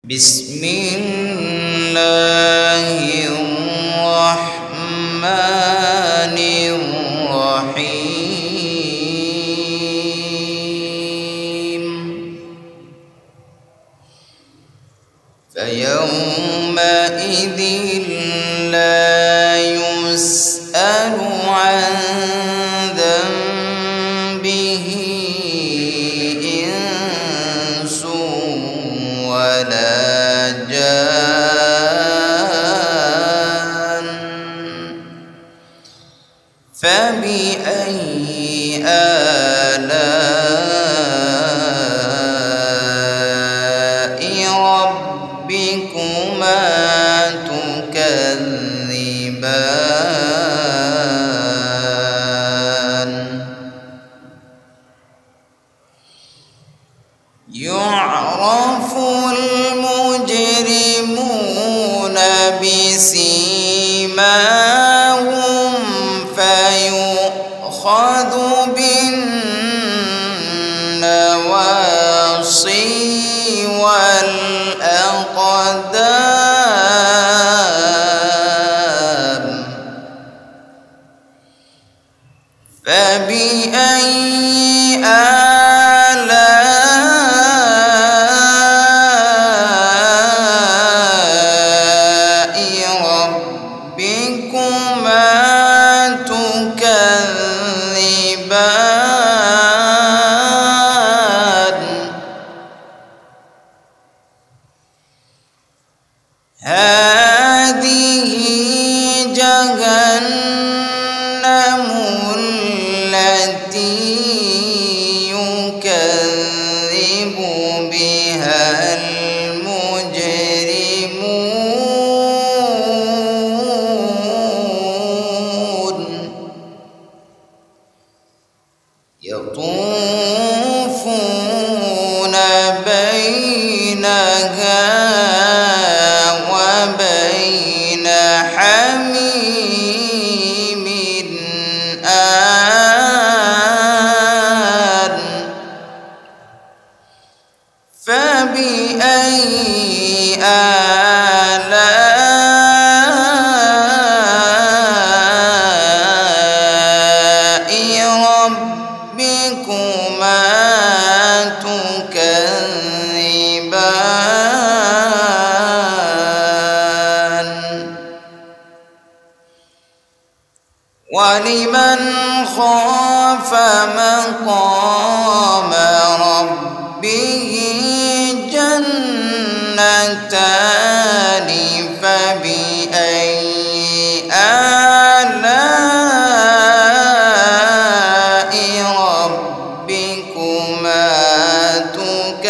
بسم الله الرحمن الرحيم فيومئذ لا يسأل عن ذنبه إنس ولا جان فبأي آلاء ربكما تكذبان يعرف المجرمون بسيماهم فيؤخذ بالنواصي والأقدام فبأي آلاء ربكما تكذبان هذه جهنم التي يكذب بها المجرمون يطوفون بينها وبين حميم آن فبأي آلاء ربكما تكذبان ولمن خاف مقام ربه جنتان فبأي آلاء ربكما تكذبان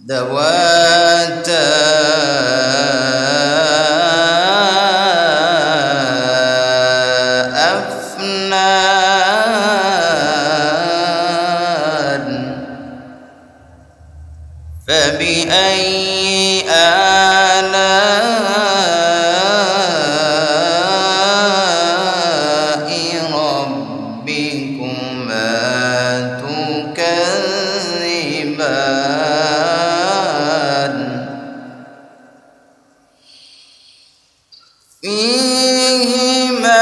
ذواتا أفنان فبأي آلاء ربكما تكذبان فيهما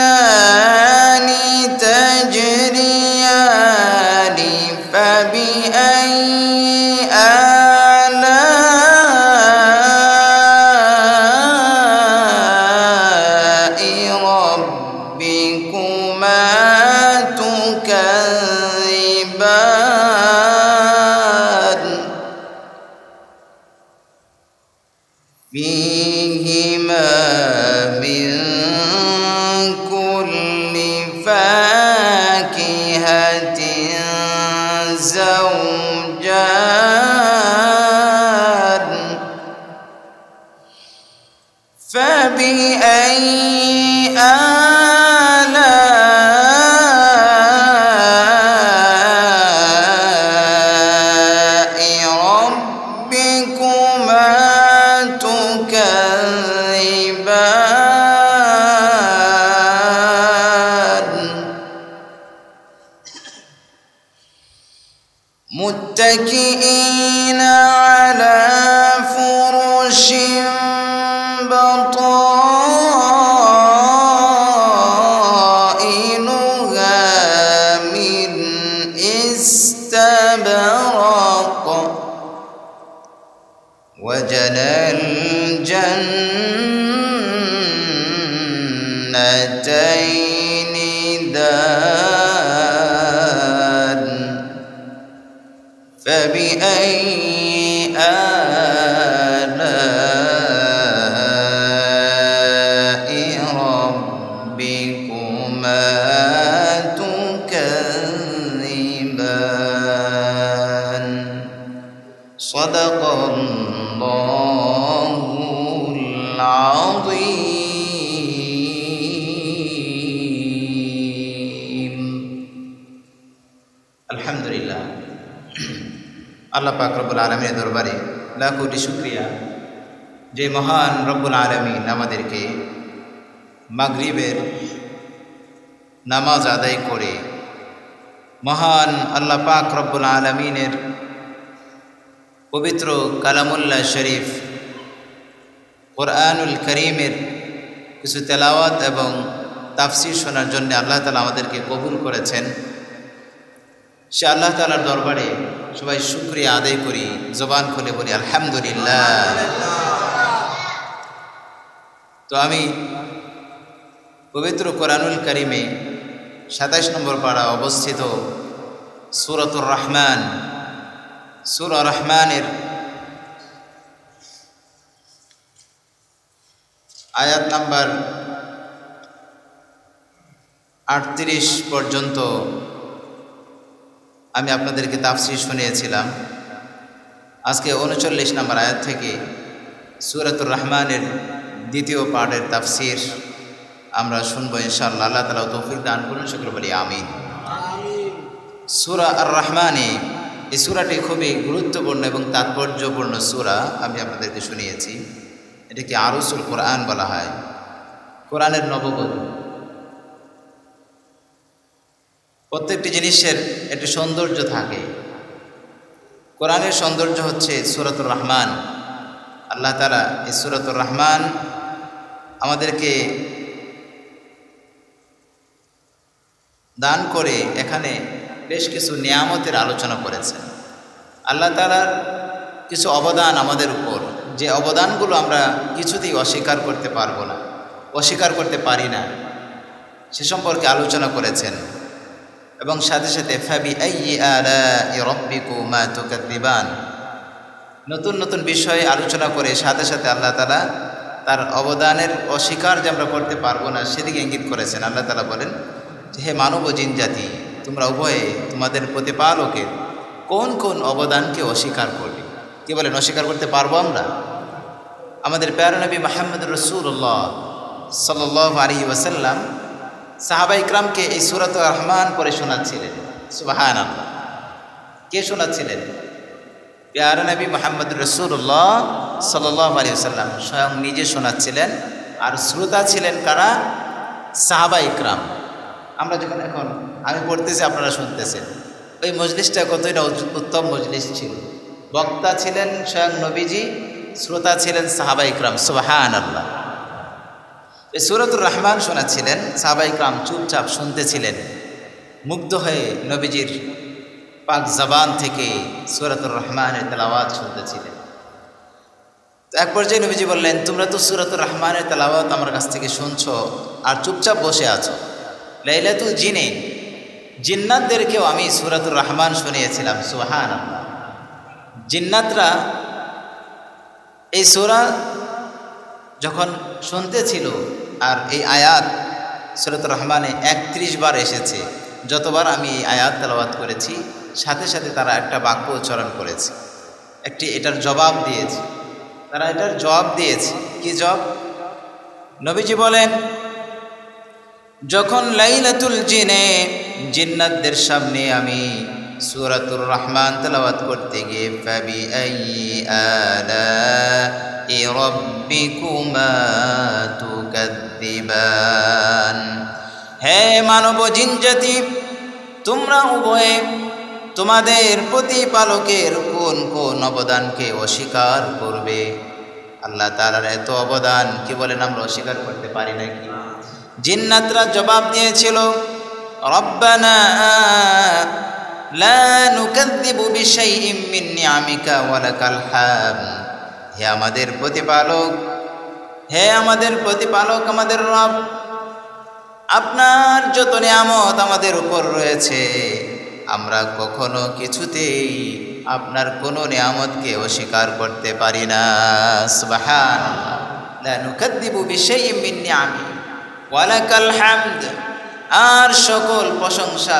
عينان تجريان فبأي آلاء ربكما تكذبان فيهما من كل فاكهة زوجان فبأي آلاء ربكما تكذبان متكئين على فرش بطائنها من استبرق وجنى الجنتين دان فبأي آلاء ربكما تكذبان صدق الله العظيم الحمد لله আল্লাহ পাক রব্বুল আলামিনের দরবারে লাখ কোটি শুকরিয়া যে মহান রব্বুল আলামিন আমাদেরকে মাগরিবের নামাজ আদায় করে মহান আল্লাহ পাক রব্বুল আলামিনের পবিত্র কালামুল্লাহ শরীফ কোরআনুল করিমের কিছু তেলাওয়াত এবং তাফসির শোনার জন্য আল্লাহ তাআলা আমাদেরকে কবুল করেছেন। সে আল্লাহ তাআলার দরবারে সবাই শুকরিয়া আদায় করি, জবান খুলে বলি আলহামদুলিল্লাহ। তো আমি পবিত্র কোরআনুল কারিমে ২৭ নম্বর পারা অবস্থিত সূরাতুর রহমান, সূরা রহমানের আয়াত নাম্বার ৩৮ পর্যন্ত আমি আপনাদেরকে তাফসীর শুনিয়েছিলাম। আজকে ৩৯ নম্বর আয়াত থেকে সূরাতুর রহমানের দ্বিতীয় পাঠের তাফসীর আমরা শুনবো ইনশাআল্লাহ। আল্লাহ তাআলা তৌফিক দান করুন, সকলে বলি আমিন। সূরা আর রহমানে এই সূরাটি খুবই গুরুত্বপূর্ণ এবং তাৎপর্যপূর্ণ সূরা আমি আপনাদেরকে শুনিয়েছি। এটাকে আরুসুল কোরআন বলা হয়, কোরআনের নববধূ। প্রত্যেকটি জিনিসের একটি সৌন্দর্য থাকে। কোরআনের সৌন্দর্য হচ্ছে সূরাতুর রহমান। আল্লাহ তাআলা এই সূরাতুর রহমান আমাদেরকে দান করে এখানে বেশ কিছু নিয়ামতের আলোচনা করেছেন। আল্লাহ তাআলার কিছু অবদান আমাদের উপর, যে অবদানগুলো আমরা কিছুতেই অস্বীকার করতে পারবো না, অস্বীকার করতে পারি না, সে সম্পর্কে আলোচনা করেছেন। এবং সাথে সাথে ফাবিআইয়ি আলাই রাব্বিকুমা তুকাযযিবান, নতুন নতুন বিষয়ে আলোচনা করে সাথে সাথে আল্লাহ তাআলা তার অবদানের অস্বীকার যে আমরা করতে পারবো না সেদিকে ইঙ্গিত করেছেন। আল্লাহ তাআলা বলেন যে হে মানব ও জিন জাতি, তোমরা উভয়ে তোমাদের প্রতিপালকের কোন কোন অবদানকে অস্বীকার করবে। কি বলেন, অস্বীকার করতে পারবো আমরা? আমাদের প্যারা নবী মুহাম্মদ রাসূলুল্লাহ সাল্লাল্লাহু আলাইহি ওয়াসাল্লাম সাহাবা ইকরামকে এই সূরাতুর রহমান পড়ে শোনাচ্ছিলেন। সুবহানাল্লাহ। কে শোনাচ্ছিলেন? প্যারা নবী মুহাম্মদ রাসূলুল্লাহ সাল্লাল্লাহু আলাইহি ওয়াসাল্লাম স্বয়ং নিজে শোনাচ্ছিলেন। আর শ্রোতা ছিলেন কারা? সাহাবা ইকরাম। আমরা যখন এখন আমি পড়তেছি, আপনারা শুনতেছেন, ওই মজলিসটা কতটা উত্তম মজলিস ছিল। বক্তা ছিলেন স্বয়ং নবীজি, শ্রোতা ছিলেন সাহাবা ইকরাম। সুবহানাল্লাহ। এই সূরাতুর রহমান শোনাচ্ছিলেন, সাহাবা ইকরাম চুপচাপ শুনতেছিলেন, মুগ্ধ হয়ে নবীজির পাক জবান থেকে সূরাতুর রহমানের তেলাওয়াত শুনতেছিলেন। তো এক পর্যায়ে নবীজি বললেন, তোমরা তো সূরাতুর রহমানের তেলাওয়াত আমার কাছ থেকে শুনছো আর চুপচাপ বসে আছো। লাইলাতুল জিনে, জিন্নাতদেরকেও আমি সূরাতুর রহমান শুনিয়েছিলাম। সুবহানাল্লাহ। জিন্নাতরা এই সূরা যখন শুনতেছিল, আর এই আয়াত সূরাতুর রহমানে ৩১ বার এসেছে। যতবার আমি এই আয়াত তেলাওয়াত করেছি সাথে সাথে তারা একটা বাক্য উচ্চারণ করেছে, এটার জবাব দিয়েছে। তারা এটার জবাব দিয়েছে। কি জবাব? নবীজি বলেন, যখন লাইলাতুল জিনে জিন্নাতদের সামনে আমি সূরাতুর রহমান তেলাওয়াত করতে গিয়ে ফাবিআইয়ি আলাই রাব্বিকুমা তুকাযযিবান, হে মানব জিন জাতি, তোমরা উভয়ে তোমাদের প্রতিপালকের কোন কোন অবদানকে অস্বীকার করবে? আল্লাহ তাআলার এত অবদান কি বলেন আমরা অস্বীকার করতে পারি নাকি? জিন্নাতরা জবাব দিয়েছিল, রব্বানা লা নুকাযযিবু বিশাইইম মিন নিআমিকা ওয়া লাকাল হামদ। হে আমাদের প্রতিপালক, হে আমাদের প্রতিপালক, আমাদের রব, আপনার যত নিয়ামত আমাদের উপর রয়েছে আমরা কখনো কিছুতেই আপনার কোনো নিয়ামতকে অস্বীকার করতে পারি না। সুবহানাল্লাহ। লা নুকাযযিবু বিশাইইম মিন নিআমি ওয়া লাকাল হামদ। আর সকল প্রশংসা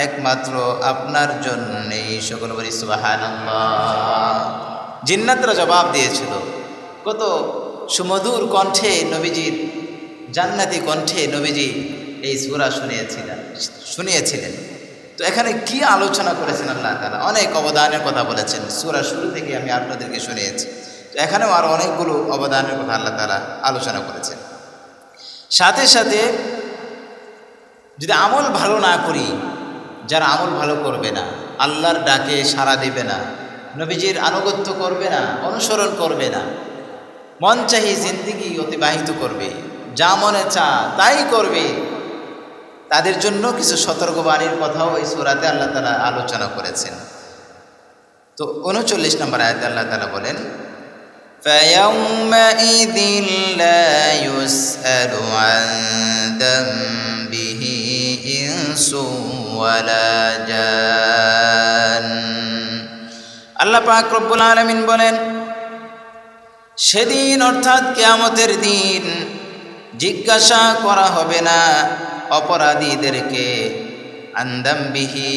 একমাত্র আপনার জন্যই। সকল বলি সুবহানাল্লাহ। জিন্নাতরা জবাব দিয়েছিল, কত সুমধুর কণ্ঠে নবীজির, জান্নাতি কণ্ঠে নবীজি এই সূরা শুনিয়েছিলেন। তো এখানে কি আলোচনা করেছেন আল্লাহ তাআলা? অনেক অবদানের কথা বলেছেন। সূরা শুরু থেকে আমি আপনাদেরকে শুনিয়েছি। তো এখানেও আরও অনেকগুলো অবদানের কথা আল্লাহ তাআলা আলোচনা করেছেন। সাথে সাথে যদি আমল ভালো না করি, যারা আমল ভালো করবে না, আল্লাহর ডাকে সাড়া দেবে না, নবীজির আনুগত্য করবে না, অনুসরণ করবে না, মন চাহি জিন্দিগি অতিবাহিত করবে, যা মনে চা তাই করবে, তাদের জন্য কিছু সতর্কবাণীর কথাও এই সূরাতে আল্লাহ তাআলা আলোচনা করেছেন। তো 39 নম্বর আয়াতে আল্লাহ তাআলা বলেন, فَيَوْمَئِذٍ لَا يُسْأَلُ عَنْ ذَنبِهِ إِنسٌ وَلَا جَانٌّ। আল্লাহ পাক রব্বুল আলামিন বলেন, সেদিন অর্থাৎ কিয়ামতের দিন জিজ্ঞাসা করা হবে না অপরাধীদেরকে আন যামবিহি,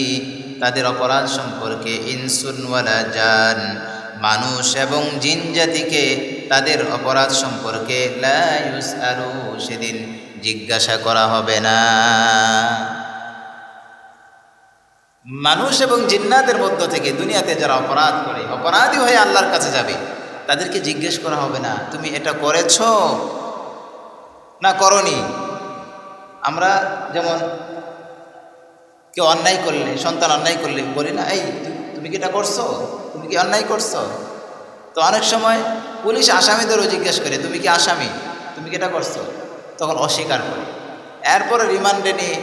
তাদের অপরাধ সম্পর্কে, ইনসুন ওয়ালা জান, মানুষ এবং জিন জাতিকে তাদের অপরাধ সম্পর্কে, লা ইউসআলু, সেদিন জিজ্ঞাসা করা হবে না। মানুষ এবং জিন্নাতের মধ্য থেকে দুনিয়াতে যারা অপরাধ করে, অপরাধী হয়ে আল্লাহর কাছে যাবে, তাদেরকে জিজ্ঞেস করা হবে না তুমি এটা করেছ না করনি। আমরা যেমন কেউ অন্যায় করলে, সন্তান অন্যায় করলে বলি না, এই তুমি কি এটা করছো, তুমি কি অন্যায় করছো? তো অনেক সময় পুলিশ আসামিদেরও জিজ্ঞেস করে তুমি কি আসামি, তুমি কি এটা করছো, তখন অস্বীকার করে। এরপরে রিমান্ডে নিয়ে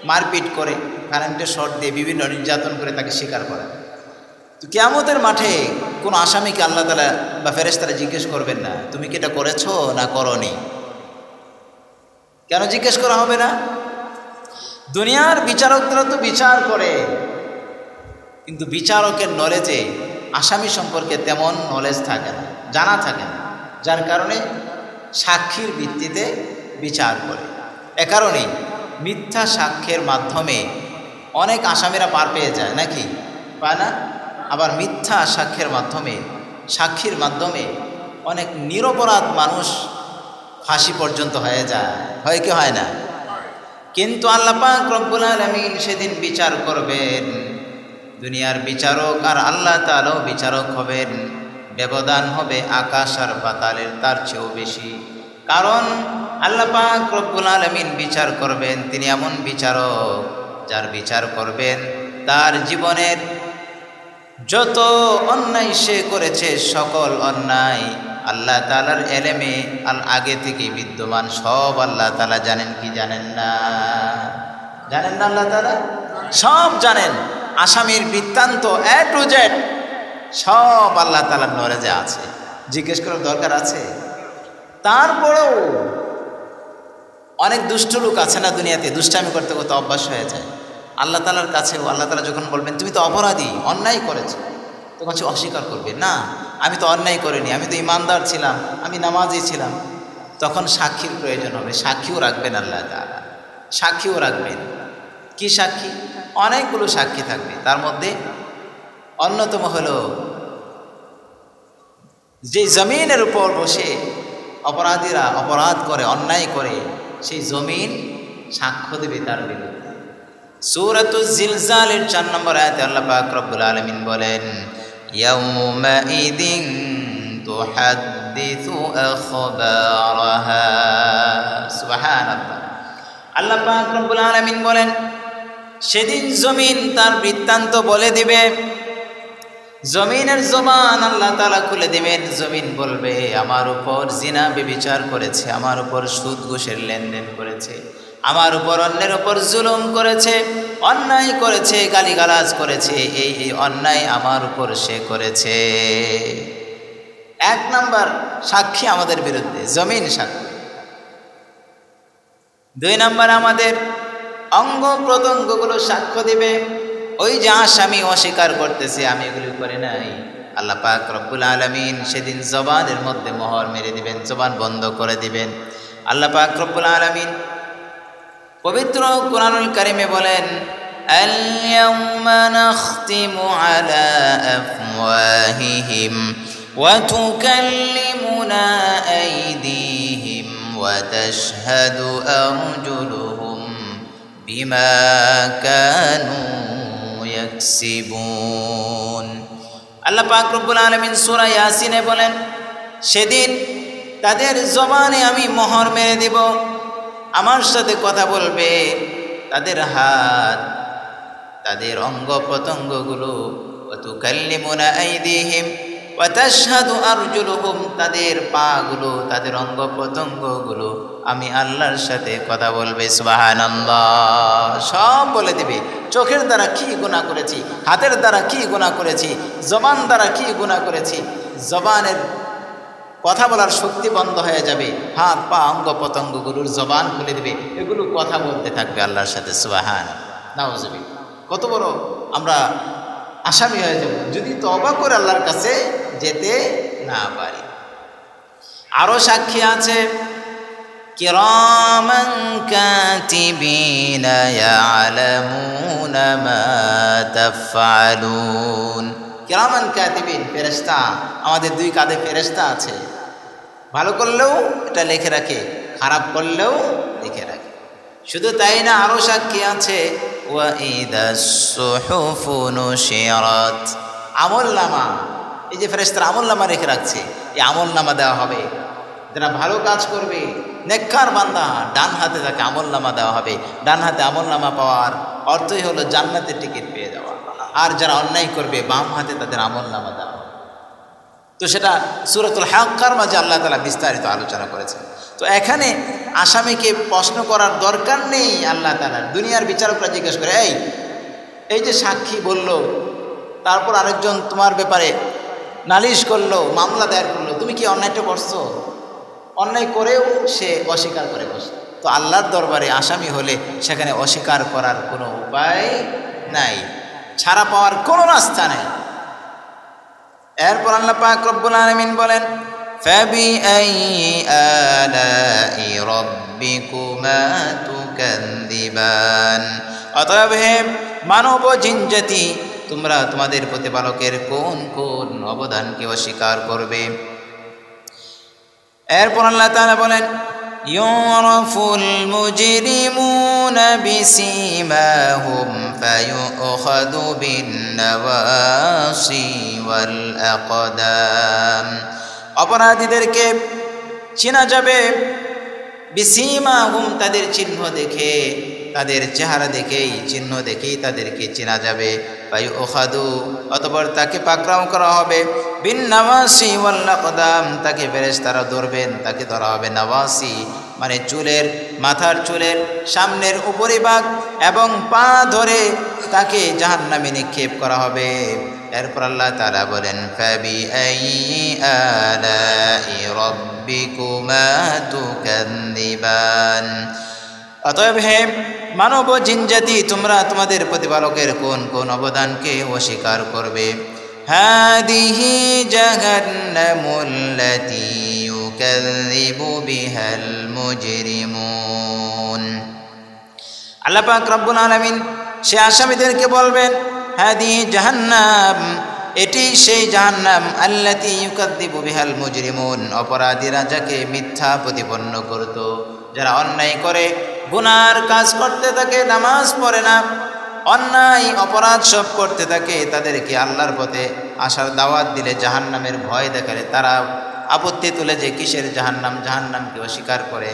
মারপিট করে, কারেন্টের শর্ট দিয়ে বিভিন্ন নির্যাতন করে তাকে স্বীকার করে। তো কিয়ামতের মাঠে কোনো আসামিকে আল্লাহ তাআলা বা ফেরেশতারা জিজ্ঞেস করবেন না তুমি কি এটা করেছো না করনি। কেন জিজ্ঞেস করা হবে না? দুনিয়ার বিচারকরা তো বিচার করে, কিন্তু বিচারকের নলেজে আসামি সম্পর্কে তেমন নলেজ থাকে না, জানা থাকে না, যার কারণে সাক্ষীর ভিত্তিতে বিচার করে। এ কারণে মিথ্যা সাক্ষ্যের মাধ্যমে অনেক আসামিরা পার পেয়ে যায়, নাকি পায় না? আবার মিথ্যা সাক্ষ্যের মাধ্যমে, সাক্ষীর মাধ্যমে অনেক নিরপরাধ মানুষ ফাঁসি পর্যন্ত হয়ে যায়, হয় কি হয় না? কিন্তু আল্লাহ পাক রব্বুল আলামিন সেদিন বিচার করবেন। দুনিয়ার বিচারক আর আল্লাহ তাআলাও বিচারক হবেন। ব্যবধান হবে আকাশ আর পাতালের, তার চেয়েও বেশি। কারণ আল্লাহ পাক রব্বুল আলামিন বিচার করবেন, তিনি এমন বিচারক যার বিচার করবেন তার জীবনের যত অন্যায় সে করেছে, সকল অন্যায় আল্লাহ তাআলার এলেমে আগে থেকে বিদ্যমান, সব আল্লাহ তাআলা জানেন কি জানেন না? জানেন না? আল্লাহ তাআলা সব জানেন। আসামির বৃত্তান্ত A to Z সব আল্লাহ তাআলার নলেজে আছে, জিজ্ঞেস করার দরকার আছে? তারপরেও অনেক দুষ্ট লোক আছে না দুনিয়াতে, দুষ্টামি করতে করতে অভ্যাস হয়ে যায়। আল্লাহ তাআলার কাছেও আল্লাহ তাআলা যখন বলবেন তুমি তো অপরাধী, অন্যায় করেছো, তখন সে অস্বীকার করবে, না আমি তো অন্যায় করিনি, আমি তো ইমানদার ছিলাম, আমি নামাজি ছিলাম। তখন সাক্ষীর প্রয়োজন হবে, সাক্ষীও রাখবেন আল্লাহ তাআলা, সাক্ষীও রাখবেন। কি সাক্ষী? অনেকগুলো সাক্ষী থাকবে। তার মধ্যে অন্যতম হলো যে জমিনের উপর বসে অপরাধীরা অপরাধ করে, অন্যায় করে, সেই জমিন সাক্ষ্য দেবে তার বিরুদ্ধে। সূরাতুজ জিলজালের 4 নম্বর আয়াতে আল্লাহ পাক রব্বুল আলামিন বলেন, ইয়াউমাইযিন তুহাদ্দিসু আখবারাহা। সুবহানাল্লাহ। আল্লাহ পাক রব্বুল আলামিন বলেন সেদিন জমিন তার বৃত্তান্ত বলে দিবে। জমিনের জবান আল্লাহ তাআলা খুলে দিবেন। জমিন বলবে, আমার উপর জিনা ব্যভিচার করেছে, আমার উপর সুদ ঘুষের লেনদেন করেছে, আমার উপর অন্যের উপর জুলুম করেছে, অন্যায় করেছে, গালিগালাজ করেছে, এই অন্যায় আমার উপর সে করেছে। এক নাম্বার সাক্ষী আমাদের বিরুদ্ধে জমিন সাক্ষী। দুই নাম্বার আমাদের অঙ্গ প্রত্যঙ্গগুলো সাক্ষ্য দিবে। ওই যে আসামি অস্বীকার করতেছে আমি এগুলি করে নাই, আল্লাহ পাক রব্বুল আলামিন সেদিন জবানের মধ্যে মোহর মেরে দিবেন, জবান বন্ধ করে দিবেন। আল্লাহ পাক রব্বুল আলামিন পবিত্র কুরআনুল কারীমে বলেন, আল-ইয়াওমা নাখতিমু আলা আফওয়াহিহিম ওয়া তুকাল্লিমুনা আইদিহিম ওয়া তাশহাদু আরজুলুহুম বিমা কানু ইয়াকসিবুন। আল্লাহ পাক রব্বুল আলামিন সূরা ইয়াসিনে বলেন, সেদিন তাদের জবানে আমি মোহর মেরে দিব, আমার সাথে কথা বলবে, তাদের হাত, তাদের অঙ্গ প্রত্যঙ্গগুলো, ওয়া তুকাল্লিমুনা আইদিহিম ওয়া তাশহাদু আরজুলুহুম, তাদের পাগুলো, তাদের অঙ্গ প্রত্যঙ্গগুলো আমি আল্লাহর সাথে কথা বলবে। সুবহানাল্লাহ। সব বলে দিবে, চোখের দ্বারা কি গুনাহ করেছি, হাতের দ্বারা কি গুনাহ করেছি, জবান দ্বারা কি গুনাহ করেছি। জবানের কথা বলার শক্তি বন্ধ হয়ে যাবে, হাত পা অঙ্গ প্রত্যঙ্গগুলোর জবান খুলে দিবে, এগুলো কথা বলতে থাকবে আল্লাহর সাথে। সুবহানাল্লাহ, নাউজুবিল্লাহ। কত বড় আমরা আসামি হয়ে যাব যদি তওবা করে আল্লাহর কাছে যেতে না পারি। আরো সাক্ষী আছে, কিরামান কাতিবিনা ইয়ালামুনা মা তাফআলুন। কিরামান কাতিবিন, ফেরেশতা, আমাদের দুই কাঁধে ফেরেশতা আছে, ভালো করলেও এটা লিখে রাখে, খারাপ করলেও লিখে রাখে। শুধু তাই না, আরো সাক্ষী আছে, ওয়া ইদাস সুহুফু নুশিরাত, আমলনামা, এই যে ফেরেশতারা আমলনামা রেখে রাখছে, এই আমলনামা দেওয়া হবে। যারা ভালো কাজ করবে, নেককার বান্দা, ডান হাতে তাকে আমলনামা দেওয়া হবে। ডান হাতে আমলনামা পাওয়ার অর্থই হলো জান্নাতের টিকিট পেয়ে যাওয়া। আর যারা অন্যায় করবে, বাম হাতে তাদের আমলনামা দেওয়া হবে। তো সেটা সূরাতুল হাক্কার মাঝে আল্লাহ তাআলা বিস্তারিত আলোচনা করেছেন। তো এখানে আসামিকে প্রশ্ন করার দরকার নেই আল্লাহ তাআলার। দুনিয়ার বিচারকরা জিজ্ঞেস করে, এই যে সাক্ষী বলল, তারপর আরেকজন তোমার ব্যাপারে নালিশ করলো, মামলা দায়ের করলো, তুমি কি অন্যায়টা করছো? অন্যায় করেও সে অস্বীকার করে বসে। তো আল্লাহর দরবারে আসামি হলে সেখানে অস্বীকার করার কোনো উপায় নাই, ছাড়া পাওয়ার কোনো রাস্তা নেই। এরপর আল্লাহ পাক রব্বুল আলামিন বলেন, ফাবিআইয়ি আলাই রাব্বিকুমা তুকাযযিবান। অতএব হে মানব ও জিন জাতি, তোমরা তোমাদের প্রতিপালকের কোন কোন অবদানকে অস্বীকার করবে। এরপর আল্লাহ তাআলা বলেন, ইউরাফুল মুজরিমুনা বিসীমাহুম ফায়ুখাযু বিন-নাওয়াসি ওয়াল আকদাম। অপরাধীদেরকে চেনা যাবে, বিসীমাহুম, তাদের চিহ্ন দেখে, তাদের চেহারা দেখেই, চিহ্ন দেখেই তাদেরকে চেনা যাবে। ফায়ুখাযু, অতঃপর তাকে পাকড়াও করা হবে, বিন-নাওয়াসি ওয়াল আকদাম, তাকে ফেরেশতারা ধরবেন, তাকে ধরা হবে। নাওয়াসি মানে চুলের, মাথার চুলের সামনের উপরিভাগ এবং পা ধরে তাকে জাহান্নামে নিক্ষেপ করা হবে। এরপর আল্লাহ তাআলা বলেন, ফাবিআইয়ি আলাই রাব্বিকুমা তুকাযযিবান। অতএব হে মানব ও জিন জাতি, তোমরা তোমাদের প্রতিপালকের কোন কোন অবদানকে অস্বীকার করবে। হাদিহি জাহান্নামুল্লাতী ইউকাযযিবু বিহাল মুজরিমুন। আল্লাহ পাক রব্বুল আলামিন সে আসামিদেরকে বলবেন, হাদিহি জাহান্নাম, এটি সেই জাহান্নাম, আল্লাতী ইউকাযযিবু বিহাল মুজরিমুন, অপরাধীরা যাকে মিথ্যা প্রতিপন্ন করত, যারা অন্যায় করে, গুনার কাজ করতে থাকে, নামাজ পড়ে না, অন্যায় অপরাধ সব করতে থাকে, তাদেরকে আল্লাহর পথে আসার দাওয়াত দিলে জাহান্নামের ভয় দেখালে তারা আপত্তি তুলে যে কিসের জাহান্নাম, জাহান্নামকে অস্বীকার করে।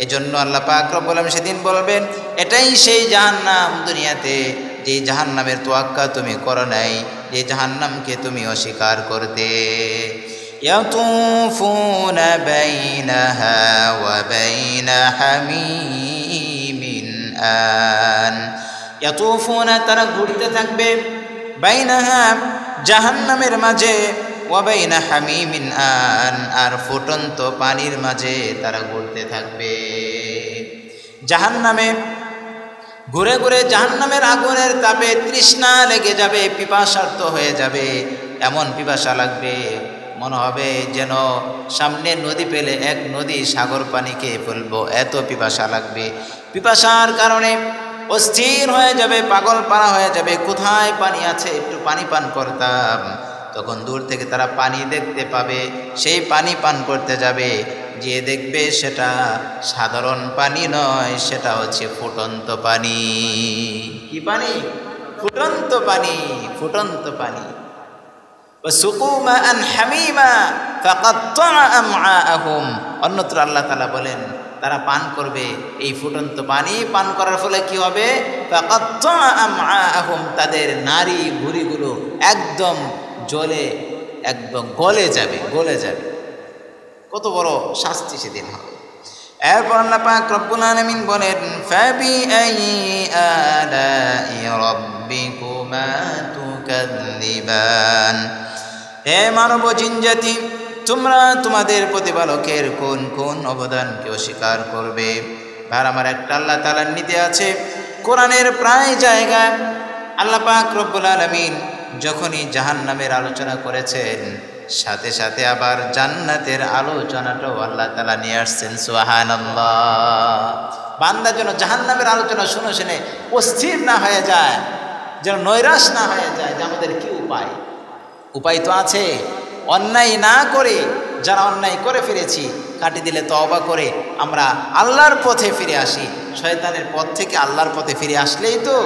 এজন্য আল্লাহ পাক রব্বুল আলামিন সেদিন বলবেন, এটাই সেই জাহান্নাম দুনিয়াতে যে জাহান্নামের তোয়াক্কা তুমি করো নাই, যে জাহান্নামকে তুমি অস্বীকার করতে। ইয়াতুফুনা বাইনাহা ওয়া বাইনা হামিমিন আন, ইয়াতুফুনা তারা ঘুরতে থাকবে, বাইনাহা জাহান্নামের মাঝে, ওয়া বাইনা হামিমিন আন আর ফুটন্ত পানির মাঝে তারা ঘুরতে থাকবে। জাহান্নামে ঘুরে ঘুরে জাহান্নামের আগুনের তাপে তৃষ্ণা লেগে যাবে, পিপাসার্ত হয়ে যাবে, এমন পিপাসা লাগবে মনে হবে যেন সামনে নদী পেলে এক নদী সাগর পানিকে ফেলবো, এত পিপাসা লাগবে। পিপাসার কারণে অস্থির হয়ে যাবে, পাগল পারা হয়ে যাবে, কোথায় পানি আছে একটু পানি পান করতাম। তখন দূর থেকে তারা পানি দেখতে পাবে, সেই পানি পান করতে যাবে, যে দেখবে সেটা সাধারণ পানি নয়, সেটা হচ্ছে ফুটন্ত পানি। কি পানি? ফুটন্ত পানি, ফুটন্ত পানি। ওয়াসুকুমা আন হামিমা ফাকাত্তা আমআআহুম, অন্যত্র আল্লাহ তাআলা বলেন তারা পান করবে এই ফুটন্ত পানি, পান করার ফলে কি হবে? ফাকাত্তা আমআআহুম, তাদের নারী ভুঁড়িগুলো একদম জ্বলে একদম গলে যাবে, গলে যাবে। কত বড় শাস্তি সেদিন হবে। এরপর আল্লাহ পাক রব্বুল আলামিন বলেন, ফাবিআইয়ি আলাই রাব্বিকুমা তুকাযযিবান, হে মানব জিনজাতি, তোমরা তোমাদের প্রতিপালকের কোন কোন অবদানকে অস্বীকার করবে? আর আমার একটা আল্লাহ তাআলার নীতি আছে, কোরআনের প্রায় জায়গায় আল্লাহ পাক রব্বুল আলামিন যখনই জাহান্নামের আলোচনা করেছেন, সাথে সাথে আবার জান্নাতের আলোচনাটাও আল্লাহ তাআলা নিয়ে আসছেন। সুবহানাল্লাহ। বান্দা যেন জাহান্নামের আলোচনা শুনে শুনে অস্থির না হয়ে যায়, যেন নৈরাশ না হয়ে যায় যে আমাদের কি উপায়। উপায় তো আছে, অন্যায় না করে, যারা অন্যায় করে ফিরেছি কাটি দিলে তওবা করে আমরা আল্লাহর পথে ফিরে আসি। শয়তানের পথ থেকে আল্লাহর পথে ফিরে আসলেই তো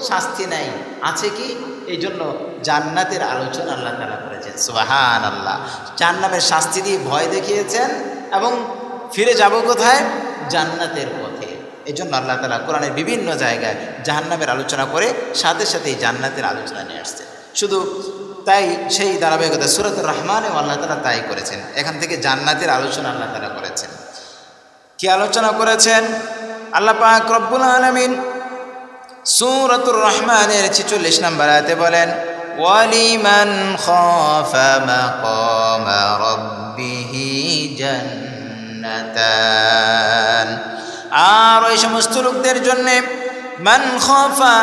শাস্তি নাই, আছে কি? এই জন্য জান্নাতের আলোচনা আল্লাহ তাআলা করেছেন। সুবহানাল্লাহ। জাহান্নামের শাস্তি দিয়ে ভয় দেখিয়েছেন এবং ফিরে যাব কোথায়? জান্নাতের পথে। এই জন্য আল্লাহ তাআলা কোরআনের বিভিন্ন জায়গায় জাহান্নামের আলোচনা করে সাথে সাথেই জান্নাতের আলোচনা নিয়ে আসছেন। শুধু তাই সেই ধারাবাহিকতা সূরাতুর রহমানেও আল্লাহ তাআলা তাই করেছেন। এখান থেকে জান্নাতের আলোচনা আল্লাহ তাআলা করেছেন। কি আলোচনা করেছেন? আল্লাহ পাক রব্বুল আলামিন সূরাতুর রহমানের 46 নম্বর আয়াতে বলেন, ওয়ালিমান খাফা মাকামা রাব্বিহি জান্নাতান, আর ওই সমস্ত লোকদের জন্য মান খাফা,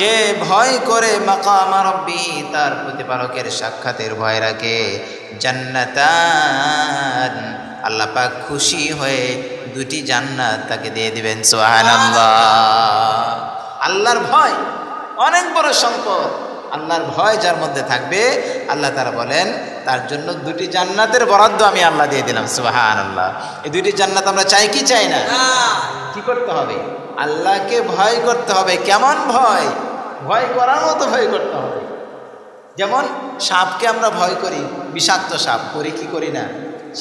যে ভয় করে, মাকামা রাব্বিহি, তার প্রতিপালকের সাক্ষাতের ভয় রাখে, জান্নাতান, আল্লাহ পাক খুশি হয়ে দুটি জান্নাত তাকে দিয়ে দিবেন। সুবহানাল্লাহ। আল্লাহর ভয় অনেক বড় সম্পদ। আল্লাহর ভয় যার মধ্যে থাকবে, আল্লাহ তাআলা বলেন তার জন্য দুটি জান্নাতের বরাদ্দ আমি আল্লাহ দিয়ে দিলাম। সুবহানাল্লাহ। এই দুটি জান্নাত আমরা চাই কি চাই না? কি করতে হবে? আল্লাহকে ভয় করতে হবে। কেমন ভয়? ভয় করার মতো ভয় করতে হবে। যেমন সাপকে আমরা ভয় করি, বিষাক্ত সাপ, করি কি করি না?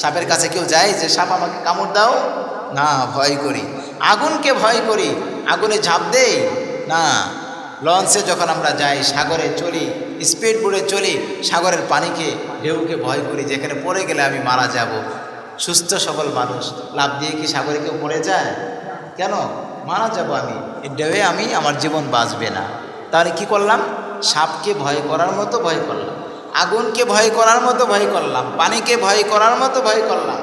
সাপের কাছে কেউ যায় যে সাপ আমাকে কামড় দাও? না, ভয় করি। আগুনকে ভয় করি, আগুনে ঝাঁপ দেই না। লঞ্চে যখন আমরা যাই, সাগরে চলি, স্পিড বোটে চলি, সাগরের পানিকে, ঢেউকে ভয় করি, যেখানে পড়ে গেলে আমি মারা যাব। সুস্থ সবল মানুষ লাফ দিয়ে কি সাগরে কেউ পড়ে যায়? কেন? মারা যাব আমি, এই ঢেউয়ে আমার জীবন বাঁচবে না। তাহলে কি করলাম? সাপকে ভয় করার মতো ভয় করলাম, আগুনকে ভয় করার মতো ভয় করলাম, পানিকে ভয় করার মতো ভয় করলাম।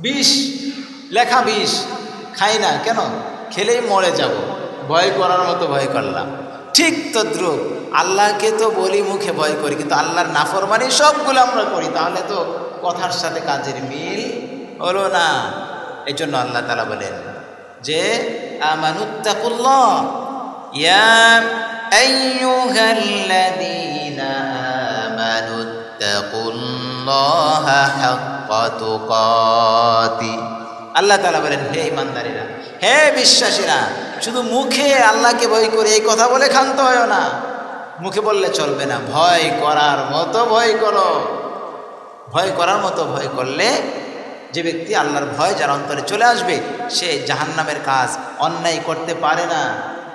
বিষ, লেখা বিষ খাই না, কেন? খেলেই মরে যাব, ভয় করার মতো ভয় করলাম। ঠিক তদ্রূপ আল্লাহকে তো বলি মুখে ভয় করি, কিন্তু আল্লাহর নাফরমানি সবগুলো আমরা করি, তাহলে তো কথার সাথে কাজের মিল হলো না। এই জন্য আল্লাহ তাআলা বলেন যে আমানুত্তাকুল্লাহ ইয়া আইয়ুহাল্লাযীনা আমানুত্তাকুল্লাহা হাক্কা তুকাতি। আল্লাহ তাআলা বলেন, হে ঈমানদারেরা, হে বিশ্বাসীরা, শুধু মুখে আল্লাহকে ভয় করে এই কথা বলে ক্ষান্ত হয় না। মুখে বললে চলবে না, ভয় করার মতো ভয় করো। ভয় করার মতো ভয় করলে যে ব্যক্তি আল্লাহর ভয় যার অন্তরে চলে আসবে সে জাহান্নামের কাজ অন্যায় করতে পারে না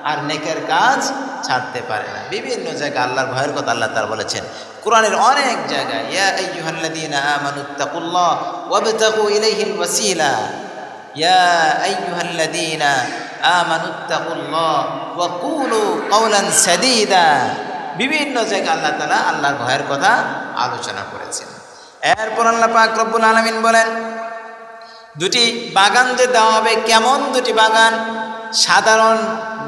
আর নেকের কাজ ছাড়তে পারে না। বিভিন্ন জায়গায় আল্লাহর ভয়ের কথা আল্লাহ তাআলা বলেছেন কোরআনের অনেক জায়গায়, ইয়া আইয়ুহাল্লাযীনা আমানুত্তাকুল্লাহ ওয়াবতাগু ইলাইহিল ওয়াসিলা, ইয়া আইয়ুহাল্লাযীনা আমানুত্তাকুল্লাহ ওয়া কুলু কাওলান সাদীদা। বিভিন্ন জায়গায় আল্লাহ তাআলা আল্লাহর ভয়ের কথা আলোচনা করেছেন। এরপর আল্লাহ পাক রব্বুল আলামিন বলেন, দুটি বাগান যে দেওয়া হবে, কেমন দুটি বাগান? সাধারণ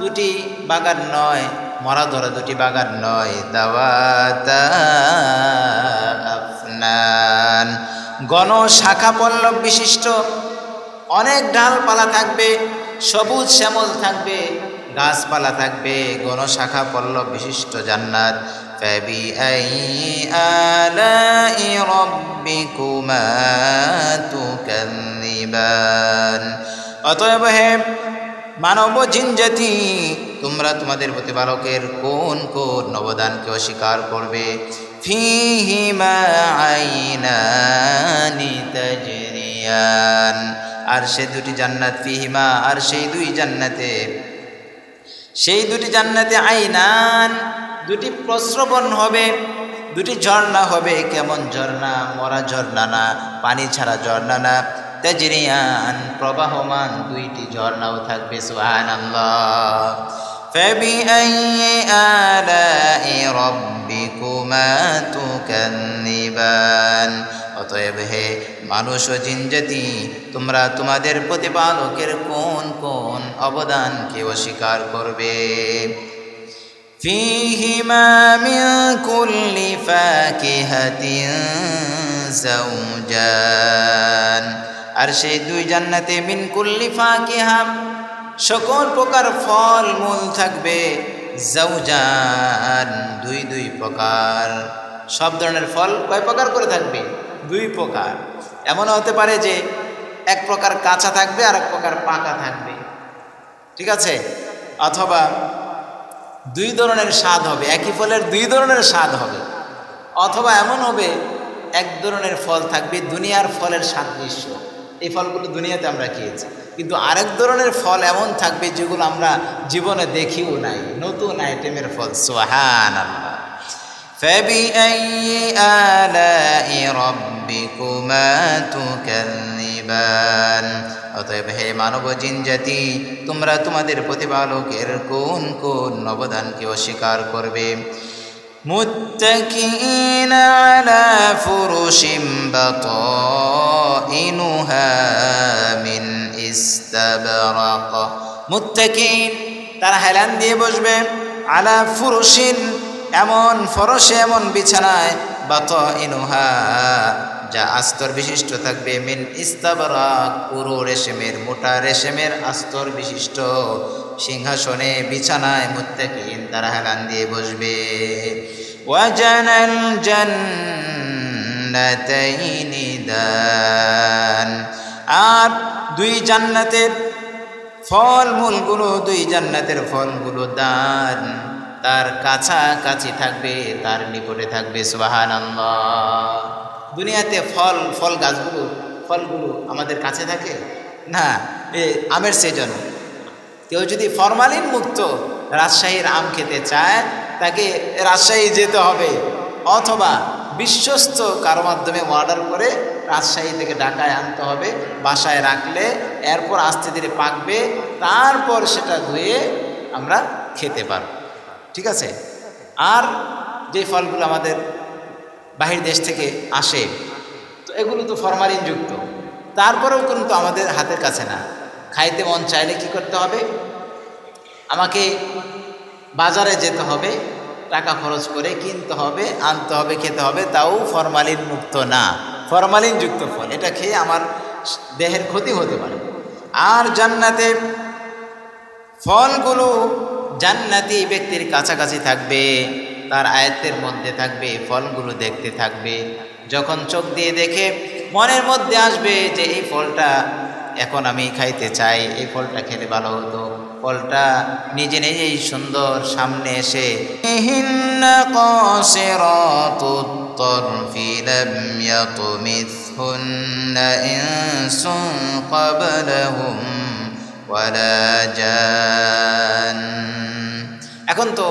দুটি বাগান নয়, মরা ধরা দুটি বাগান নয়, দাওয়াতা আফনান, ঘন শাখা পল্লব বিশিষ্ট, অনেক ডালপালা থাকবে, সবুজ শ্যামল থাকবে, গাছপালা থাকবে, ঘন শাখা পল্লব বিশিষ্ট জান্নাত। ফাবিআইয়ি আলাই রাব্বিকুমা তুকাযযিবান। অতএব হে মানব জিনজাতি, তোমরা তোমাদের প্রতিপালকের কোন কোন অবদানকে অস্বীকার করবে? ফীহিমা আইনানি তাজরিয়ান, আর সে দুটি জান্নাত, ফীহিমা, আর সেই দুই জান্নাতে, সেই দুটি জান্নাতে আইনান, দুটি প্রস্রবণ হবে, দুটি ঝর্ণা হবে। কেমন ঝর্ণা? মরা ঝর্ণা না, পানি ছাড়া ঝর্ণা না, তাজরিয়ান, প্রবাহমান দুইটি ঝর্ণাও থাকবে। সুবহানাল্লাহ। ফাবিআইয়ি আলাই রাব্বিকুমা তুকাযযিবান। অতএব হে মানুষ ও জিনজাতি, তোমরা তোমাদের প্রতিপালকের কোন কোন অবদানকে অস্বীকার করবে? ফীহিমা মিন কুল্লি ফাকিহাতিন যাওজান, আর সেই দুই জান্নাতে মিন কুল্লি ফাকিহা, সকল প্রকার ফল মূল থাকবে। যাওজান, দুই দুই প্রকার। সব ধরনের ফল কয় প্রকার করে থাকবে? দুই প্রকার। এমন হতে পারে যে এক প্রকার কাঁচা থাকবে আর এক প্রকার পাকা থাকবে, ঠিক আছে? অথবা দুই ধরনের স্বাদ হবে, একই ফলের দুই ধরনের স্বাদ হবে। অথবা এমন হবে এক ধরনের ফল থাকবে দুনিয়ার ফলের সাদৃশ্য, এই ফলগুলো দুনিয়াতে আমরা খেয়েছি, কিন্তু আরেক ধরনের ফল এমন থাকবে যেগুলো আমরা জীবনে দেখিও নাই, নতুন আইটেমের ফল। সুবহানাল্লাহ। ফাবিআইয়ি আলাই রাব্বিকুমা তুকাযযিবান। অতএব হে মানব জিনজাতি, তোমরা তোমাদের প্রতিপালকের কোন কোন অবদানকে অস্বীকার করবে? মুত্তাকিইনা আলা ফুরুশিন বাতাইনুহা মিন ইস্তাবরাক। মুত্তাকিইন, তারা হেলান দিয়ে বসবে, আলা ফুরুশিন, এমন ফরশে, এমন বিছানায়, বাতাইনুহা, যা আস্তর বিশিষ্ট থাকবে, মিন ইস্তাবরাক, পুরো রেশমের, মোটা রেশমের আস্তর বিশিষ্ট সিংহাসনে, বিছানায় মুত্তাকিন তারা হেলান দিয়ে বসবে। ওয়াজানাল জান্নাতাইনি দান, আর দুই জান্নাতের ফলমূলগুলো, দুই জান্নাতের ফলগুলো দান, তার কাছাকাছি থাকবে, তার নিকটে থাকবে। সুবহানাল্লাহ। দুনিয়াতে ফল ফলগুলো আমাদের কাছে থাকে না। আমের সিজন, কেউ যদি ফরমালিন মুক্ত রাজশাহীর আম খেতে চায়, তাকে রাজশাহী যেতে হবে, অথবা বিশ্বস্ত কারো মাধ্যমে অর্ডার করে রাজশাহী থেকে ঢাকায় আনতে হবে। বাসায় রাখলে এরপর আস্তে ধীরে পাকবে, তারপর সেটা ধুয়ে আমরা খেতে পারব, ঠিক আছে? আর যে ফলগুলো আমাদের বাহির দেশ থেকে আসে, তো এগুলো তো ফরমালিন যুক্ত, তারপরেও কিন্তু আমাদের হাতের কাছে না। খাইতে মন চাইলে কি করতে হবে? আমাকে বাজারে যেতে হবে, টাকা খরচ করে কিনতে হবে, আনতে হবে, খেতে হবে, তাও ফরমালিন মুক্ত না, ফরমালিন যুক্ত ফল। এটা খেয়ে আমার দেহের ক্ষতি হতে পারে। আর জান্নাতে ফলগুলো জান্নাতি ব্যক্তির কাছাকাছি থাকবে, তার আয়ত্তের মধ্যে থাকবে, ফলগুলো দেখতে থাকবে। যখন চোখ দিয়ে দেখে মনের মধ্যে আসবে যে এই ফলটা এখন আমি খাইতে চাই, এই ফলটা খেলে ভালো হতো, ফলটা নিজে নিজেই সুন্দর সামনে এসে, ইয়াতমিসহুন্না ইনসুন ক্বাবলাহুম ওয়ালা জান। এখন তো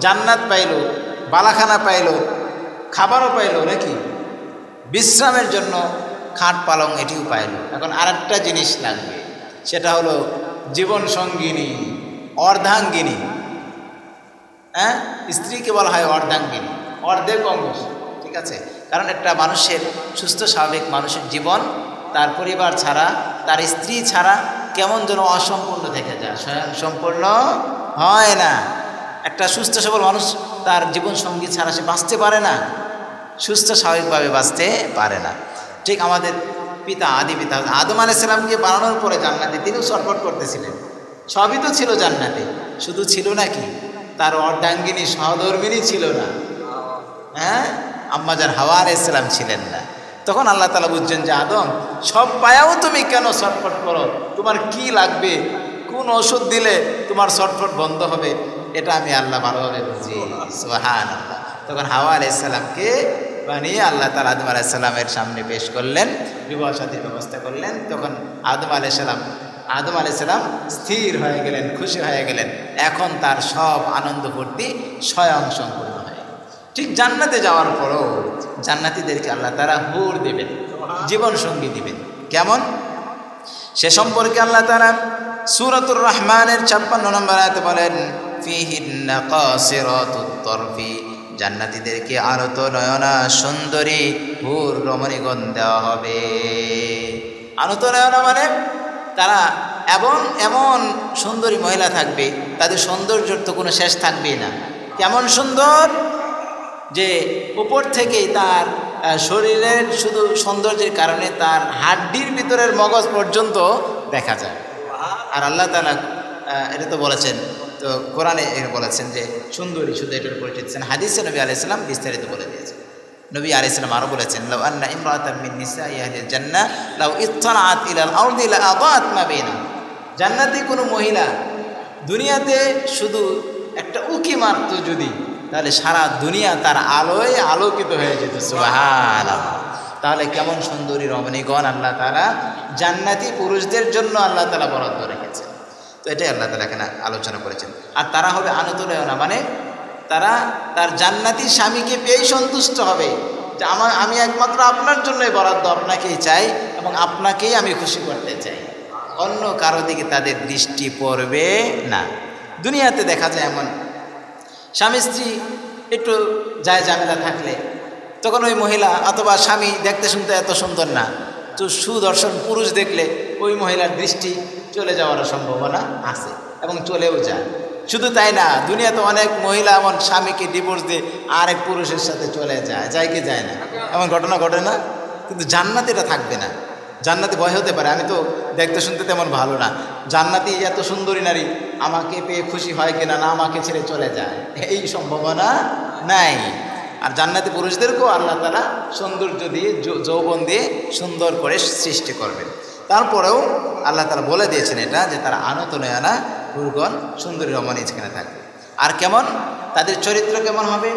জান্নাত পাইলো, বালাখানা পাইলো, খাবারও পাইলো নাকি, বিশ্রামের জন্য খাট পালং এটিও পাইলো। এখন আরেকটা জিনিস লাগবে, সেটা হলো জীবন সঙ্গিনী, অর্ধাঙ্গিনী। হ্যাঁ, স্ত্রীকে বলা হয় অর্ধাঙ্গিনী, অর্ধেক অংশ, ঠিক আছে। কারণ একটা মানুষের সুস্থ স্বাভাবিক মানুষের জীবন তার পরিবার ছাড়া, তার স্ত্রী ছাড়া কেমন যেন অসম্পূর্ণ থেকে যায়, স্বয়ং সম্পূর্ণ হয় না। একটা সুস্থ সবল মানুষ তার জীবন সঙ্গী ছাড়া সে বাঁচতে পারে না, সুস্থ স্বাভাবিকভাবে বাঁচতে পারে না। ঠিক আমাদের পিতা, আদি পিতা আদম আলাইহিস সালামকে বানানোর পরে জান্নাতে তিনিও ছটফট করতেছিলেন, সবই তো ছিল জান্নাতে, শুধু ছিল নাকি তার অর্ধাঙ্গিনী সহধর্মিনী ছিল না। হ্যাঁ, আম্মাজান হাওয়া আলাইহিস সালাম ছিলেন না। তখন আল্লাহ তাআলা বুঝছেন যে আদম, সব পায়াও তুমি কেন ছটফট করো, তোমার কি লাগবে, কোন ওষুধ দিলে তোমার ছটফট বন্ধ হবে, এটা আমি আল্লাহ ভালোভাবে বুঝি। সুবহানাল্লাহ। তখন হাওয়া আলাইহিস সালামকে বানিয়ে আল্লাহ তাআলা আদম আলাইহিস সালামের সামনে পেশ করলেন, বিবাহ শাদীর ব্যবস্থা করলেন। তখন আদম আলাইহিস সালাম স্থির হয়ে গেলেন, খুশি হয়ে গেলেন। এখন তার সব আনন্দ ফুর্তি স্বয়ং সম্পূর্ণ হয়। ঠিক জান্নাতে যাওয়ার পরও জান্নাতীদেরকে আল্লাহ তাআলা হুর দেবেন, জীবন সঙ্গী দিবেন। কেমন, সে সম্পর্কে আল্লাহ তাআলা সূরাতুর রহমানের 56 নম্বর আয়াতে বলেন, ফিহিন্না কাসিরাতুত তরফি, জান্নাতীদেরকে আরত নয়না সুন্দরী হুর রমণীগণ দেওয়া হবে। আনত নয়না মানে তারা এমন সুন্দরী মহিলা থাকবে, তাদের সৌন্দর্যের তো কোনো শেষ থাকবেই না। কেমন সুন্দর যে উপর থেকেই তার শরীরের শুধু সৌন্দর্যের কারণে তার হাড্ডির ভিতরের মগজ পর্যন্ত দেখা যায়। আর আল্লাহ তাআলা এটা তো বলেছেন, তো কোরআনে বলেছেন যে সুন্দরী শুধু এটার পরিচিত, হাদিসে নবী আলাইহিস সালাম বিস্তারিত বলে দিয়েছেন। নবী আলাইহিস সালাম আরো বলেছেন, লাউ আন্না ইমরাতাম মিন নিসাই আহলিল জান্নাহ লাউ ইত্তালাআত ইলাল আরদি লাআদাআত মা বাইনা। জান্নাতি কোনো মহিলা দুনিয়াতে শুধু একটা উকি মারত যদি, তাহলে সারা দুনিয়া তার আলোয় আলোকিত হয়ে যেত। সুবহানাল্লাহ। তাহলে কেমন সুন্দরী রমণীগণ আল্লাহ তাআলা জান্নাতি পুরুষদের জন্য আল্লাহ তাআলা বরাদ্দ রেখেছেন। তো এটাই আল্লাহ তাআলা এখানে আলোচনা করেছেন। আর তারা হবে আনতনয়না, মানে তারা তার জান্নাতি স্বামীকে পেয়েই সন্তুষ্ট হবে যে আমি একমাত্র আপনার জন্যই বরাদ্দ, আপনাকেই চাই এবং আপনাকেই আমি খুশি করতে চাই, অন্য কারো দিকে তাদের দৃষ্টি পড়বে না। দুনিয়াতে দেখা যায় এমন স্বামী স্ত্রী একটু যায় ঝামেলা থাকলে তখন ওই মহিলা অথবা স্বামী দেখতে শুনতে এত সুন্দর না, তো সুদর্শন পুরুষ দেখলে ওই মহিলার দৃষ্টি চলে যাওয়ার সম্ভাবনা আছে এবং চলেও যায়। শুধু তাই না, দুনিয়াতে অনেক মহিলা এমন স্বামীকে ডিভোর্স দিয়ে আরেক পুরুষের সাথে চলে যায় কি যায় না, এমন ঘটনা ঘটে না? কিন্তু জান্নাতে এটা থাকবে না। জান্নাতে ভয় হতে পারে, আমি তো দেখতে শুনতে তেমন ভালো না, জান্নাতি এত সুন্দরী নারী আমাকে পেয়ে খুশি হয় কিনা, না আমাকে ছেড়ে চলে যায়, এই সম্ভাবনা নাই। আর জান্নাতি পুরুষদেরকেও আল্লাহ তাআলা সৌন্দর্য দিয়ে, যৌবন দিয়ে সুন্দর করে সৃষ্টি করবেন। তারপরেও আল্লাহ তাআলা বলে দিয়েছেন এটা যে তারা আনতনয়না হুরগণ সুন্দরী রমণী যেখানে থাকবে। আর কেমন তাদের চরিত্র কেমন হবে?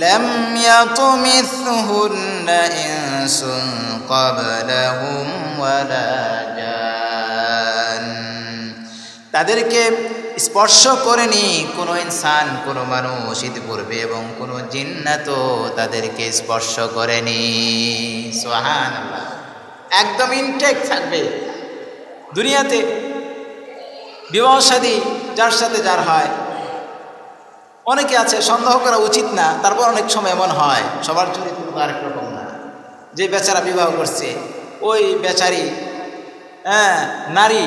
লাম ইয়াতুমিসহুন্না ইনসুন ক্বাবলাহুম ওয়ালা জান, তাদেরকে স্পর্শ করেনি কোনো ইনসান, কোনো মানুষ ইতিপূর্বে, এবং কোনো জিন্নাতও তাদেরকে স্পর্শ করেনি। সুবহানাল্লাহ। একদম ইনটেক থাকবে। দুনিয়াতে বিবাহ শাদী যার সাথে যার হয়, অনেকে আছে, সন্দেহ করা উচিত না, তারপর অনেক সময় এমন হয়, সবার চরিত্র আরেক রকম না। যে বেচারা বিবাহ করছে ওই বেচারি নারী,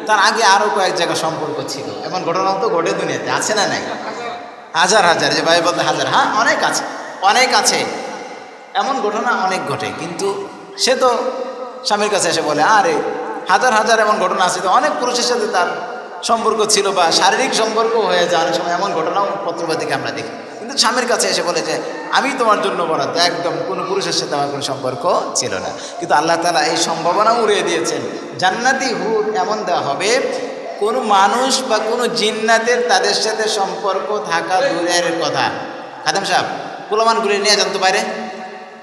তার আগে আরও কয়েক জায়গায় সম্পর্ক ছিল, এমন ঘটনা তো ঘটে দুনিয়াতে, আছে না নাই? হাজার হাজার, যে ভাই বলতে হাজার, হ্যাঁ অনেক আছে এমন ঘটনা, অনেক ঘটে। কিন্তু সে তো স্বামীর কাছে এসে বলে, আরে হাজার হাজার এমন ঘটনা আছে, তো অনেক পুরুষের সাথে তার সম্পর্ক ছিল বা শারীরিক সম্পর্ক হয়ে যায়, অনেক সময় এমন ঘটনাও পত্রপত্রিকা আমরা দেখি। কিন্তু স্বামীর কাছে এসে বলে যে আমি তোমার জন্য বরাদ্দ, একদম কোনো পুরুষের সাথে আমার কোনো সম্পর্ক ছিল না। কিন্তু আল্লাহ তাআলা এই সম্ভাবনা উড়িয়ে দিয়েছেন। জান্নাতি হুর এমন দেওয়া হবে, কোনো মানুষ বা কোনো জিন্নাতের তাদের সাথে সম্পর্ক থাকা দূরের কথা। খাদেম সাহেব, কুলামানগুলি নিয়ে যান তো বাইরে,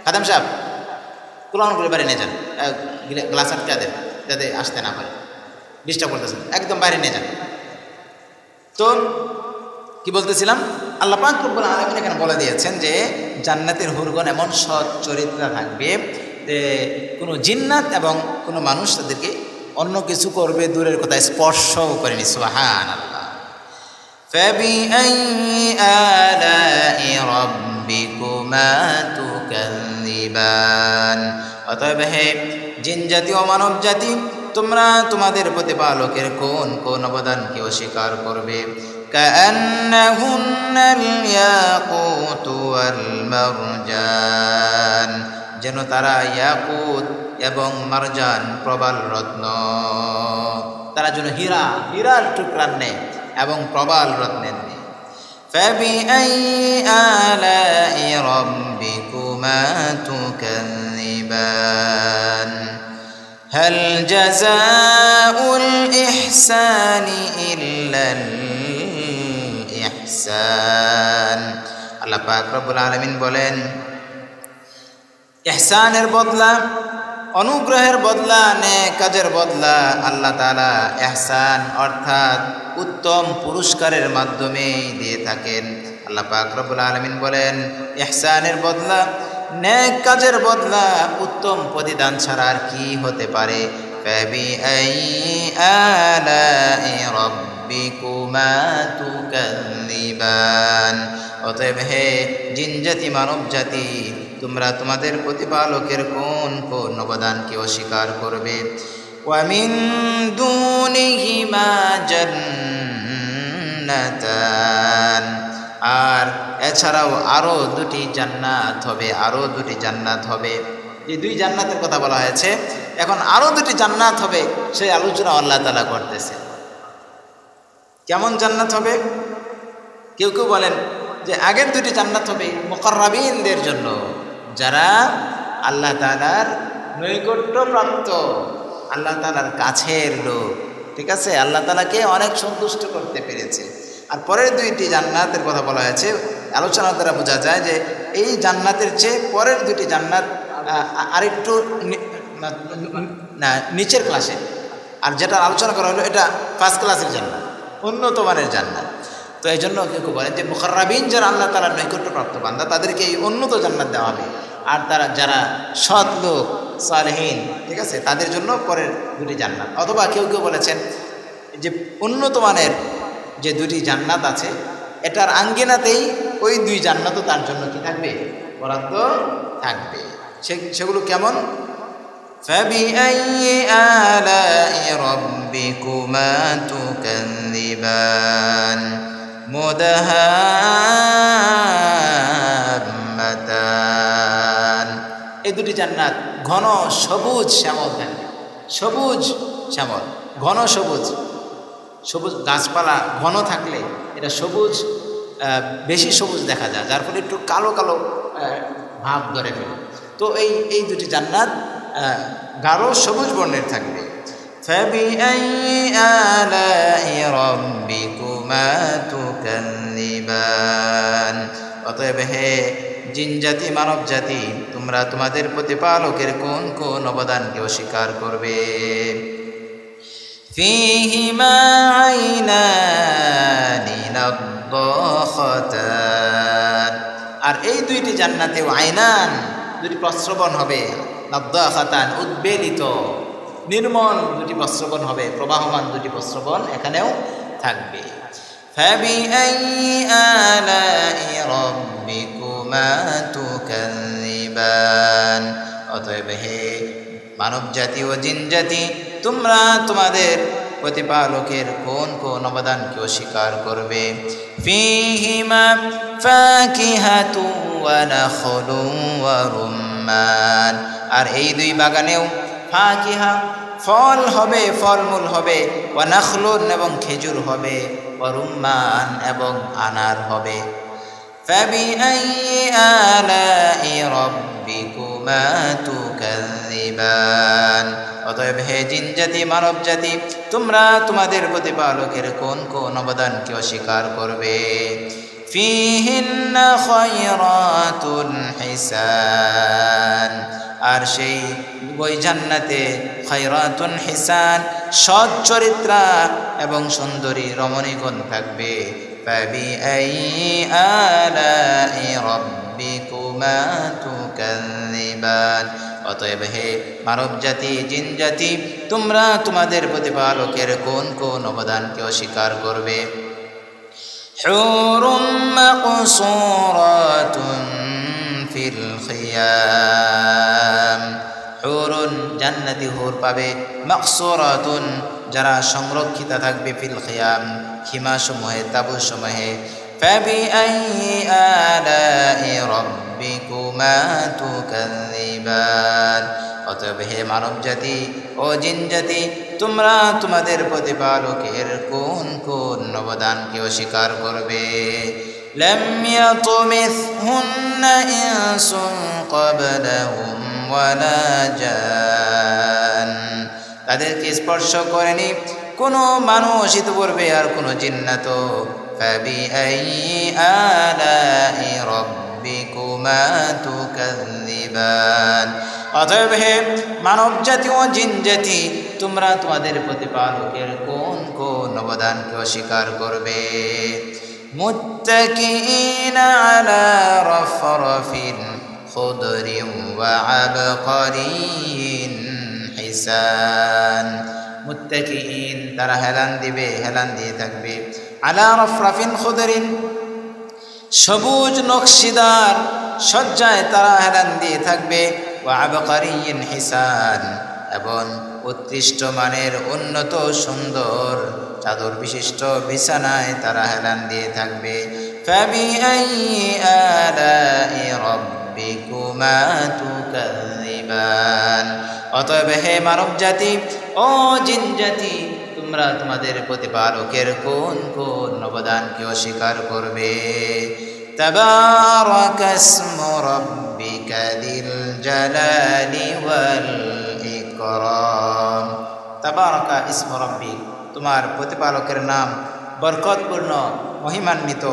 খাদেম সাহেব কুলামানগুলি বাইরে নিয়ে যান। গ্লাস আটকা দেন যাতে আসতে না পারে, ডিস্টার্ব করতেছেন, একদম বাইরে নিয়ে যান। তো কি বলতেছিলাম, আল্লাহ পাক রব্বুল আলামিন এখানে বলে দিয়েছেন যে জান্নাতের হুরগণ এমন সৎ চরিত্র থাকবে যে কোনো জিন্নাত এবং কোনো মানুষ তাদেরকে অন্য কিছু করবে দূরের কথা স্পর্শও করেনি। সুবহানাল্লাহ। ফাবিআইয়ি আলাই রাব্বিকুমা তুকাযযিবান। অতএব হে জিন জাতি ও মানব জাতি, তোমরা তোমাদের প্রতিপালকের কোন কোন অবদানকে অস্বীকার করবে। কাআন্নাহুন্নাল ইয়াকুত ওয়াল মারজান, যেন তারা ইয়াকুত এবং মারজান প্রবাল রত্ন, তারা যেন হীরার টুকরার নেই এবং প্রবাল রত্নের নেই। ফাবিআইয়ি আলাই রাব্বিকুমা তুকাযযিবান। হাল জাযাউল ইহসানি ইল্লাল ইহসান। আল্লাহ পাক রব্বুল আলামিন বলেন, ইহসানের বদলা, অনুগ্রহের বদলা, নেক কাজের বদলা আল্লাহ তাআলা ইহসান অর্থাৎ উত্তম পুরস্কারের মাধ্যমে দিয়ে থাকেন। আল্লাহ পাক রব্বুল আলামিন বলেন, ইহসানের বদলা, নেক কাজের বদলা উত্তম প্রতিদান ছাড়া আর কি হতে পারে। ফাবিআইয়ি আলাই রাব্বিকুমা তুকাযযিবান। অতএব হে জিন জাতি মানব জাতি, তোমরা তোমাদের প্রতিপালকের কোন কোন অবদানকে অস্বীকার করবে। ওয়া মিন দুনিহিমা জান্নাতান। আর এছাড়াও আরও দুটি জান্নাত হবে, আরও দুটি জান্নাত হবে। যে দুই জান্নাতের কথা বলা হয়েছে, এখন আরও দুটি জান্নাত হবে, সেই আলোচনা আল্লাহ তাআলা করতেছে। কেমন জান্নাত হবে? কেউ কেউ বলেন যে আগের দুটি জান্নাত হবে মুকাররাবিনদের জন্য, যারা আল্লাহ তাআলার নৈকট্যপ্রাপ্ত, আল্লাহ তাআলার কাছের লোক, ঠিক আছে, আল্লাহ তাআলাকে অনেক সন্তুষ্ট করতে পেরেছে। আর পরের দুইটি জান্নাতের কথা বলা হয়েছে, আলোচনার দ্বারা বোঝা যায় যে এই জান্নাতের চেয়ে পরের দুটি জান্নাত আরেকটু নিচের ক্লাসে, আর যেটা আলোচনা করা হলো এটা ফার্স্ট ক্লাসের জান্নাত, উন্নত মানের জান্নাত। তো এই জন্য কেউ বলেন যে মুকাররাবিন যারা আল্লাহ তাআলার নৈকট্যপ্রাপ্ত বান্দা, তাদেরকে এই উন্নত জান্নাত দেওয়া হবে। আর তারা যারা সৎ লোক, সালেহীন, ঠিক আছে, তাদের জন্য পরের দুটি জান্নাত। অথবা কেউ কেউ বলেছেন যে উন্নত মানের যে দুটি জান্নাত আছে, এটার আঙ্গিনাতেই ওই দুই জান্নাতও তার জন্য কি থাকবে, বরাদ্দ থাকবে। সেগুলো কেমন? ফাবিআইয়ি আলাই রাব্বিকুমা তুকাযযিবান মুদাহাম্মাতান। এই দুটি জান্নাত ঘন সবুজ শ্যামল থাকবে, সবুজ শ্যামল, ঘন সবুজ। সবুজ গাছপালা ঘন থাকলে এটা সবুজ, বেশি সবুজ দেখা যায়, যার ফলে একটু কালো কালো ভাব ধরে ফেলে। তো এই দুটি জান্নাত গাঢ় সবুজ বর্ণের থাকবে। ফাবিআইয়ি আলাই রাব্বিকুমা তুকাযযিবান। অতএব হে জিন জাতি মানব জাতি, তোমরা তোমাদের প্রতিপালকের কোন কোন অবদানকে অস্বীকার করবে। ফীহিমা আইনানি নাদ্দাখাতান। আর এই দুইটি জান্নাতেও আইনান, দুটি প্রস্রবণ হবে, নাদ্দাখাতান উদ্বেলিত নির্মল দুটি প্রস্রবণ হবে, প্রবাহমান দুটি প্রস্রবণ এখানেও থাকবে। ফাবিআইয়ি আলাই রাব্বিকুমা তুকাযযিবান। অতএব হে মানব জাতি ও জিন জাতি, তোমরা তোমাদের প্রতিপালকের কোন কোন অবদানকে অস্বীকার করবে। ফীহিমা ফাকিহাতু ওয়া নাখলুন ওয়া রুম্মান। আর এই দুই বাগানেও ফাকিহা ফল হবে, ফলমূল হবে, ওয়া নাখলুন এবং খেজুর হবে, ওয়া রুম্মান এবং আনার হবে। ফাবিআইয়ি আলাই রাব্বিকুমা তুকাযযিবান। অতএব হে জিন জাতি মানব জাতি, তোমরা তোমাদের প্রতিপালকের কোন কোন অবদানকে অস্বীকার করবে। ফিহিন্না খায়রাতুন হিসান, আর সেই ওই জান্নাতে খায়রাতুন হিসান সৎ চরিত্রা এবং সুন্দরী রমণীগণ থাকবে। ফাবিআইয়ি আলাই রাব্বিকুমা তুকাযযিবান, অতএব হে মানব জাতি, জিন জাতি, তোমরা তোমাদের প্রতিপালকের কোন কোন অবদানকে অস্বীকার করবে? হুরুম মাকসুরাতুন ফিল খিয়াম, হুরুন জান্নাতি হুর পাবে, মাকসুরাতুন যারা সংরক্ষিত থাকবে, ফিল খিয়াম খিমা সমূহে, তাবু সমূহে। ফাবিআইয়ি আলাই রাব্বিকুমা তুকাযযিবান, অতএব হে মানব জাতি ও জিন জাতি, তোমরা তোমাদের প্রতিপালকের কোন কোন অবদানকে অস্বীকার করবে? লাম ইয়াতুমিসহুন্না ইনসুন ক্বাবলাহুম ওয়ালা জান, তাদেরকে স্পর্শ করেনি কোনো মানুষ ইতিপূর্বে আর কোনো জিন্নাত। ফাবিআইয়ি আলাই রাব্বিকুমা তুকাযযিবান, অতএব হে মানব জাতি ও জিন জাতি, তোমরা তোমাদের প্রতিপালকের কোন কোন অবদানকে অস্বীকার করবে? মুত্তাকিইনা আলা রাফরাফিন খুদরিন ওয়া আবকারিন হিসান, মুত্তাকিইন তারা হেলান দিবে, হেলান দিয়ে থাকবে, আলা রাফরাফিন খুদরিন সবুজ নকশিদার সজ্জায় তারা হেলান দিয়ে থাকবে, ওয়া আবকারিন হিসান এবং উৎকৃষ্ট মানের উন্নত সুন্দর চাদর বিশিষ্ট বিছানায় তারা হেলান দিয়ে থাকবে। ফাবিআইয়ি আলাই রাব্বিকুমা তুকাযযিবান, অতএব হে মানব জাতি ও জিন জাতি, তোমরা তোমাদের প্রতিপালকের কোন কোন অবদানকে অস্বীকার করবে? তাবারাকা ইসমু রাব্বিকা যিল জালালি ওয়াল ইকরাম, তাবারাকা ইসমু রাব্বিক, তোমার প্রতিপালকের নাম বরকতপূর্ণ মহিমান্বিত,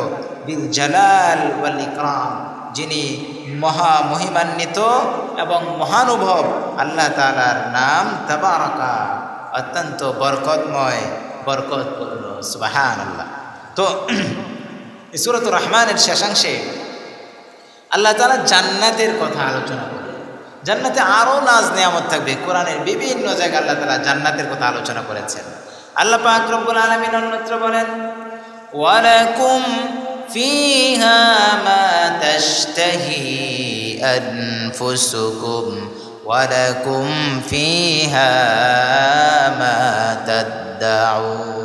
বিল জালাল ওয়াল ইকরাম, যিনি মহা মহিমান্বিত এবং মহানুভব। আল্লাহ তাআলার নাম তাবারাকা, অত্যন্ত বরকতময়, বরকতপূর্ণ। সুবহানাল্লাহ। তো সূরাতুর রহমানের শেষাংশে আল্লাহ তাআলা জান্নাতের কথা আলোচনা করে, জান্নাতে আরও নাজ নিয়ামত থাকবে। কোরআনের বিভিন্ন জায়গায় আল্লাহ তাআলা জান্নাতের কথা আলোচনা করেছেন। আল্লাহ পাক রব্বুল আলামিন অন্যত্র বলেন, ওয়ালাকুম ফিহা মা তাশতাহি আনফুসুকুম ওয়ালাকুম ফিহা মা তাদদাউন।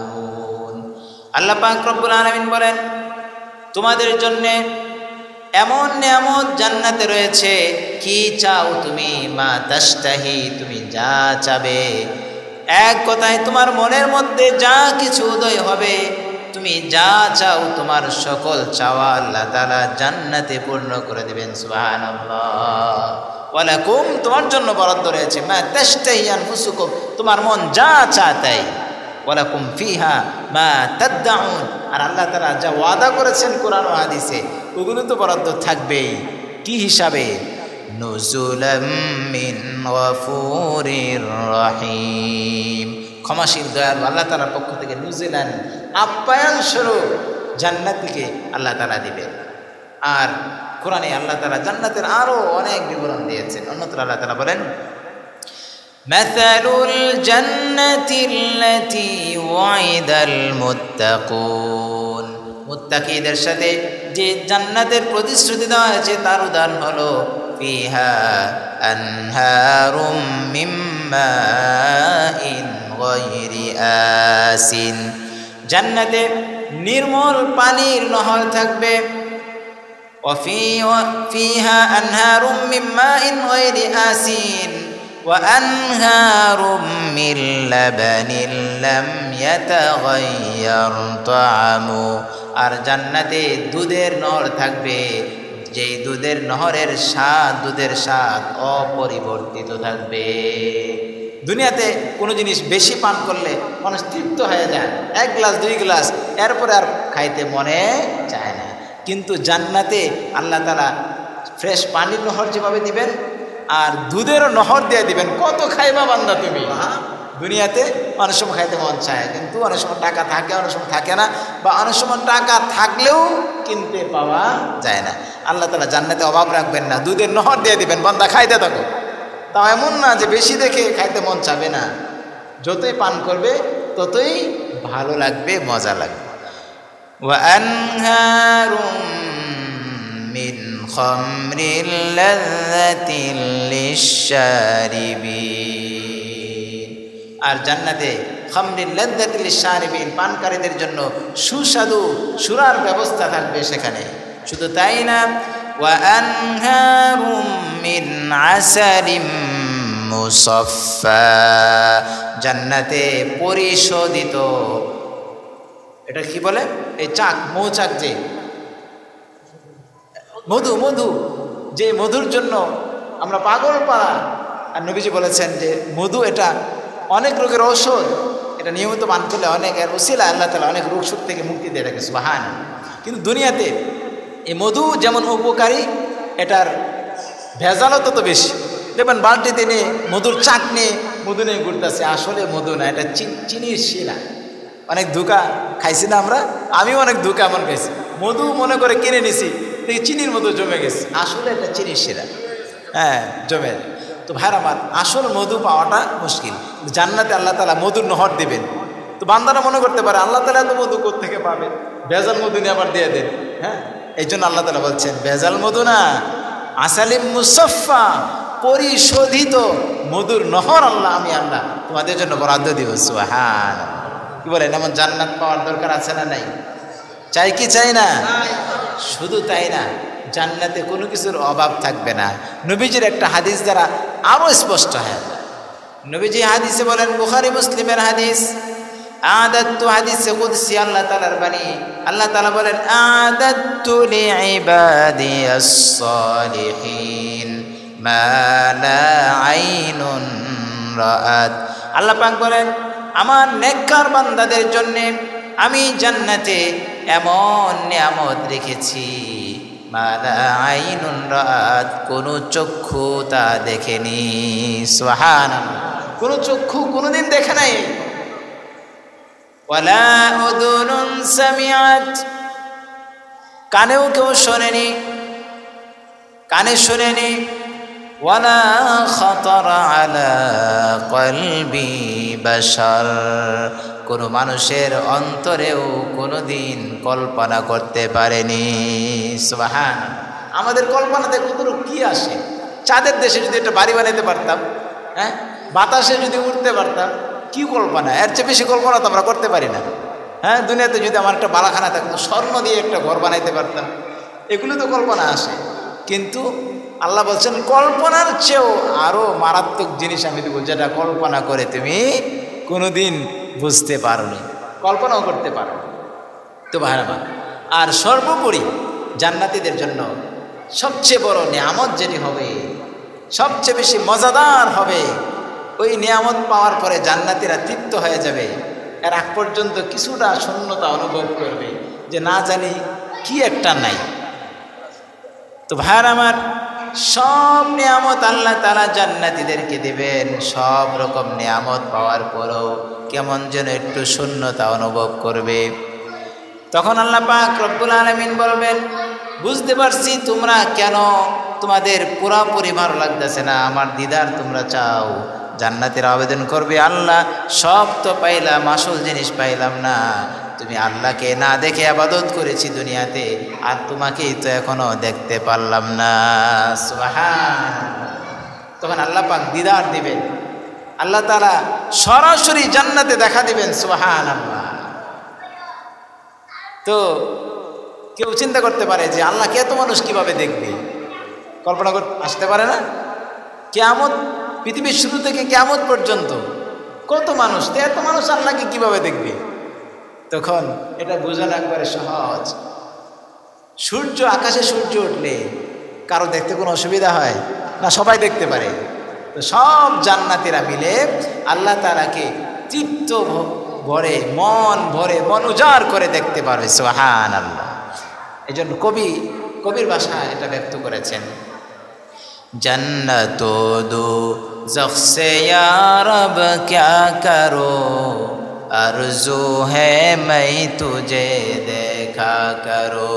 আল্লাহ পাক রব্বুল আলামিন বলেন, তোমাদের জন্যে এমন নিয়ামত জান্নাতে রয়েছে, কি চাও তুমি, মা তাশতাহি, তুমি যা চাবে। এক কথায় তোমার মনের মধ্যে যা কিছু উদয় হবে, তুমি যা চাও, তোমার সকল চাওয়া আল্লাহ তাআলা জান্নাতে পূর্ণ করে দেবেন। সুবহানাল্লাহ। ওয়ালাকুম, তোমার জন্য বরাদ্দ রয়েছে, মা তাশতাহি আনফুসুকুম, তোমার মন যা চায় তাই। ওয়ালাকুম ফিহা মা তাদদাউন, আর আল্লাহ তাআলা যা ওয়াদা করেছেন কোরআন ও হাদিসে, ওগুলো তো বরাদ্দ থাকবেই। কি হিসাবে? নুজুলাম মিন গফুরির রহিম, ক্ষমাশীল দয়ালু আল্লাহ তাআলার পক্ষ থেকে নুজুলান, আপ্যায়ন স্বরূপ জান্নাতিকে আল্লাহ তাআলা দিবেন। আর কোরআনে আল্লাহ তাআলা জান্নাতের আরও অনেক বিবরণ দিয়েছেন। অন্যত্র আল্লাহ তাআলা বলেন, মাসালুল জান্নাতিল্লাতী ওয়াইদাল মুত্তাকুন, মুত্তাকিদের সাথে যে জান্নাতের প্রতিশ্রুতি দেওয়া হয়েছে তার উদাহরণ হলো, ফিহা আনহারুম মিন মাইন গায়রি আসিন, জান্নাতে নির্মল পানির নহর থাকবে। ফিহা আনহারুম মিন মাইন গায়রি আসিন ওয়া আনহারুম মিন লাবানিন লাম ইয়াতাগায়্যার তা'আমু, আর জান্নাতে দুধের নহর থাকবে, যেই দুধের নহরের স্বাদ, দুধের স্বাদ অপরিবর্তিত থাকবে। দুনিয়াতে কোনো জিনিস বেশি পান করলে মানুষ তৃপ্ত হয়ে যায়, 1 গ্লাস 2 গ্লাস, এরপরে আর খাইতে মনে চায় না। কিন্তু জান্নাতে আল্লাহ তাআলা ফ্রেশ পানির নহর যেভাবে দিবেন আর দুধেরও নহর দিয়ে দিবেন। কত খাইবা বান্দা তুমি? দুনিয়াতে অনেক সময় খাইতে মন চায়, কিন্তু অনেক সময় টাকা থাকে, অনেক সময় থাকে না, বা অনেক সময় টাকা থাকলেও কিনতে পাওয়া যায় না। আল্লাহ তাআলা জান্নাতে অভাব রাখবেন না, দুধের নহর দিয়ে দিবেন, বান্দা খাইতে থাকো। তাও এমন না যে বেশি দেখে খাইতে মন চাবে না, যতই পান করবে ততই ভালো লাগবে, মজা লাগবে। وأنهار من خمر لذة للشاربين আর জান্নাতে খামরিন লাযযাতিল লিশারিবিন পানকারীদের জন্য সুস্বাদু সুরার ব্যবস্থা থাকবে সেখানে। শুধু তাই না, ওয়া আনহারুম মিন আসালিম মুসাফফা জান্নাতে পরিশোধিত, এটা কি বলে এই চাক, মৌচাক, যে মধু, মধু, যে মধুর জন্য আমরা পাগল পাড়া। আর নবীজি বলেছেন যে মধু এটা অনেক রোগের ঔষধ, এটা নিয়মিত পান করলে অনেক এর ওসিলা আল্লাহ তাআলা অনেক রোগ শোক থেকে মুক্তি দিয়ে থাকে, সুবহান। কিন্তু দুনিয়াতে এই মধু যেমন উপকারী, এটার ভেজালও তত বেশি। দেখবেন বালতিতে নিয়ে মধুর চাক নিয়ে মধু নিয়ে ঘুরতেছে, আসলে মধু না, এটা চিনির শিরা। অনেক ধোঁকা খাইছি না আমরা, আমিও অনেক ধোঁকা এমন খাইছি, মধু মনে করে কিনে নিছি, দেখি চিনির মধু জমে গেছে, আসলে এটা চিনির শিরা, হ্যাঁ জমে। তো ভাইরা আমার, আসল মধু পাওয়াটা মুশকিল। জান্নাতে আল্লাহ তাআলা মধুর নহর দিবেন। তো বান্দারা মনে করতে পারে আল্লাহ তাআলা তো মধু কোত্থেকে পাবে, ভেজাল মধু নিয়ে আবার দিয়ে দেন। হ্যাঁ, এই জন্য আল্লাহ তাআলা বলছেন ভেজাল মধু না, আসালিম মুসাফফা পরিশোধিত মধুর নহর আল্লাহ, আমি আল্লাহ তোমাদের জন্য বরাদ্দ দিব, সুবহান। কি বলেন, এমন জান্নাত পাওয়ার দরকার আছে না নাই? চাই কি চাই না? শুধু তাই না, জান্নাতে কোনো কিছুর অভাব থাকবে না। নবীজির একটা হাদিস দ্বারা আরো স্পষ্ট হয়ে যায়। নবীজি হাদিসে বলেন, বুখারী মুসলিমের হাদিস, আদাতু হাদিসে কুদসি, আল্লাহ তাআলার বাণী। আল্লাহ তাআলা বলেন, আদাতু লিইবাদিয়াস সালিহিন মা লা আইনুন রাআত। আল্লাহ পাক বলেন, আমার নেককার বান্দাদের জন্য আমি জান্নাতে এমন নিয়ামত রেখেছি, মা লা আইনুন রাআত, কোন চক্ষু তা দেখেনি, সুবহানাল্লাহ। কোন চক্ষু কোনদিন দেখে নাই, ওয়ালা উযুনুন সামিআত, কানেও কেউ শোনেনি, কানে শোনেনি, ওয়ালা খাতারা আলা কলবি বাশার, কোনো মানুষের অন্তরেও কোনোদিন কল্পনা করতে পারেনি, সুবহান। আমাদের কল্পনাতে কতটুকু কি আসে? চাঁদের দেশে যদি একটা বাড়ি বানাইতে পারতাম, হ্যাঁ, বাতাসে যদি উঠতে পারতাম, কি কল্পনা, এর চেয়ে বেশি কল্পনা তো আমরা করতে পারি না। হ্যাঁ, দুনিয়াতে যদি আমার একটা বালাখানা থাকতো, স্বর্ণ দিয়ে একটা ঘর বানাইতে পারতাম, এগুলো তো কল্পনা আসে। কিন্তু আল্লাহ বলছেন কল্পনার চেয়েও আরো মারাত্মক জিনিস আমি দেবো, যেটা কল্পনা করে তুমি কোনোদিন বুঝতে পারোনি, কল্পনাও করতে পারো। তো ভাইরা, আর সর্বোপরি জান্নাতীদের জন্য সবচেয়ে বড় নিয়ামত যেটি হবে, সবচেয়ে বেশি মজাদার হবে, ওই নিয়ামত পাওয়ার পরে জান্নাতীরা তৃপ্ত হয়ে যাবে। এর আগ পর্যন্ত কিছুটা শূন্যতা অনুভব করবে, যে না জানি কি একটা নাই। তো ভাইরা আমার, সব নিয়ামত আল্লাহ তাআলা জান্নাতীদেরকে দিবেন। সব রকম নিয়ামত পাওয়ার পরেও কেমন যেন একটু শূন্যতা অনুভব করবে। তখন আল্লাহ পাক রব্বুল আলামিন বলবেন, বুঝতে পারছি তোমরা কেন তোমাদের পুরাপুরি ভালো লাগতেছে না, আমার দিদার তোমরা চাও। জান্নাতের আবেদন করবে, আল্লাহ সব তো পাইলাম, আসল জিনিস পাইলাম না। তুমি আল্লাহকে না দেখে ইবাদত করেছি দুনিয়াতে, আর তোমাকেই তো এখনো দেখতে পারলাম না, সুবহান। তখন আল্লাহ পাক দিদার দিবেন, আল্লাহ তাআলা সরাসরি জান্নাতে দেখা দিবেন, সুবহানাল্লাহ। তো কেউ চিন্তা করতে পারে যে আল্লাহকে এত মানুষ কিভাবে দেখবে, কল্পনা করতে আসতে পারে না? কিয়ামত, পৃথিবীর শুরু থেকে কিয়ামত পর্যন্ত কত মানুষ, এত মানুষ আল্লাহকে কিভাবে দেখবে? তখন এটা বোঝানো একবারে সহজ। সূর্য, আকাশে সূর্য উঠলে কারো দেখতে কোনো অসুবিধা হয় না? সবাই দেখতে পারে। তো সব জান্নাতীরা মিলে আল্লাহ তাআলাকে চিত্ত ভরে, মন ভরে, মন উজাড় করে দেখতে পারবে, সুবহানাল্লাহ। এই জন্য কবির ভাষায় এটা ব্যক্ত করেছেন, জন্নতো দো জখসে ইয়া রব ক্যা করো, আরজু হ্যায় मैं तुझे দেখা করো।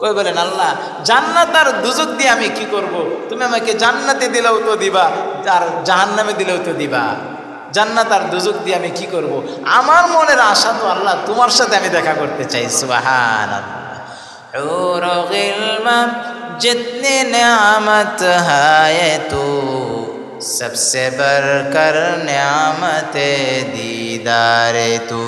কই বলেন আল্লাহ জান্নাত আর দুজক দিয়ে আমি কি করব? তুমি আমাকে জান্নাতে দিলেও তো দিবা, আর জাহান্নামে দিলেও তো দিবা। জান্নাত আর দুজক দিয়ে আমি কি করব? আমার মনের আশা তো আল্লাহ তোমার সাথে আমি দেখা করতে চাই। সুবহানাল্লাহ। হুর গিলমান जितनी नियामत है तू, सबसे बढ़कर नियामत दीदारे तू।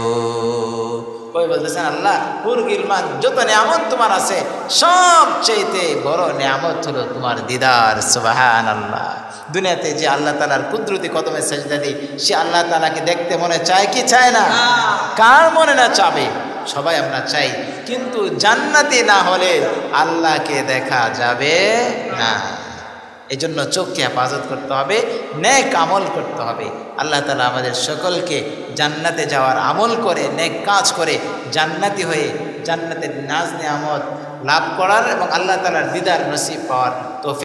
কই বলতেছেন আল্লাহ হুর গিলমান যত নিয়ামত তোমার আছে সবচেয়ে বড় নিয়ামত হলো তোমার দিদার। সুবহানাল্লাহ। দুনিয়াতে যে আল্লাহ তাআলার কুদরতি কদমে সেজদা দিই, সে আল্লাহ তাআলাকে দেখতে মনে চায় কি চায় না? কার মনে না চাবে? সবাই আমরা চাই, কিন্তু জান্নাতি না হলে আল্লাহকে দেখা যাবে না। এই জন্য চোখকে হেফাজত করতে হবে, নেক আমল করতে হবে। আল্লাহ তাআলা আমাদের সকলকে জান্নাতে যাওয়ার আমল করে, নেক কাজ করে, জান্নাতি হয়ে জান্নাতের নাজ নিয়ামত লাভ করার এবং আল্লাহ তাআলার দিদার নসিব পাওয়ার তৌফিক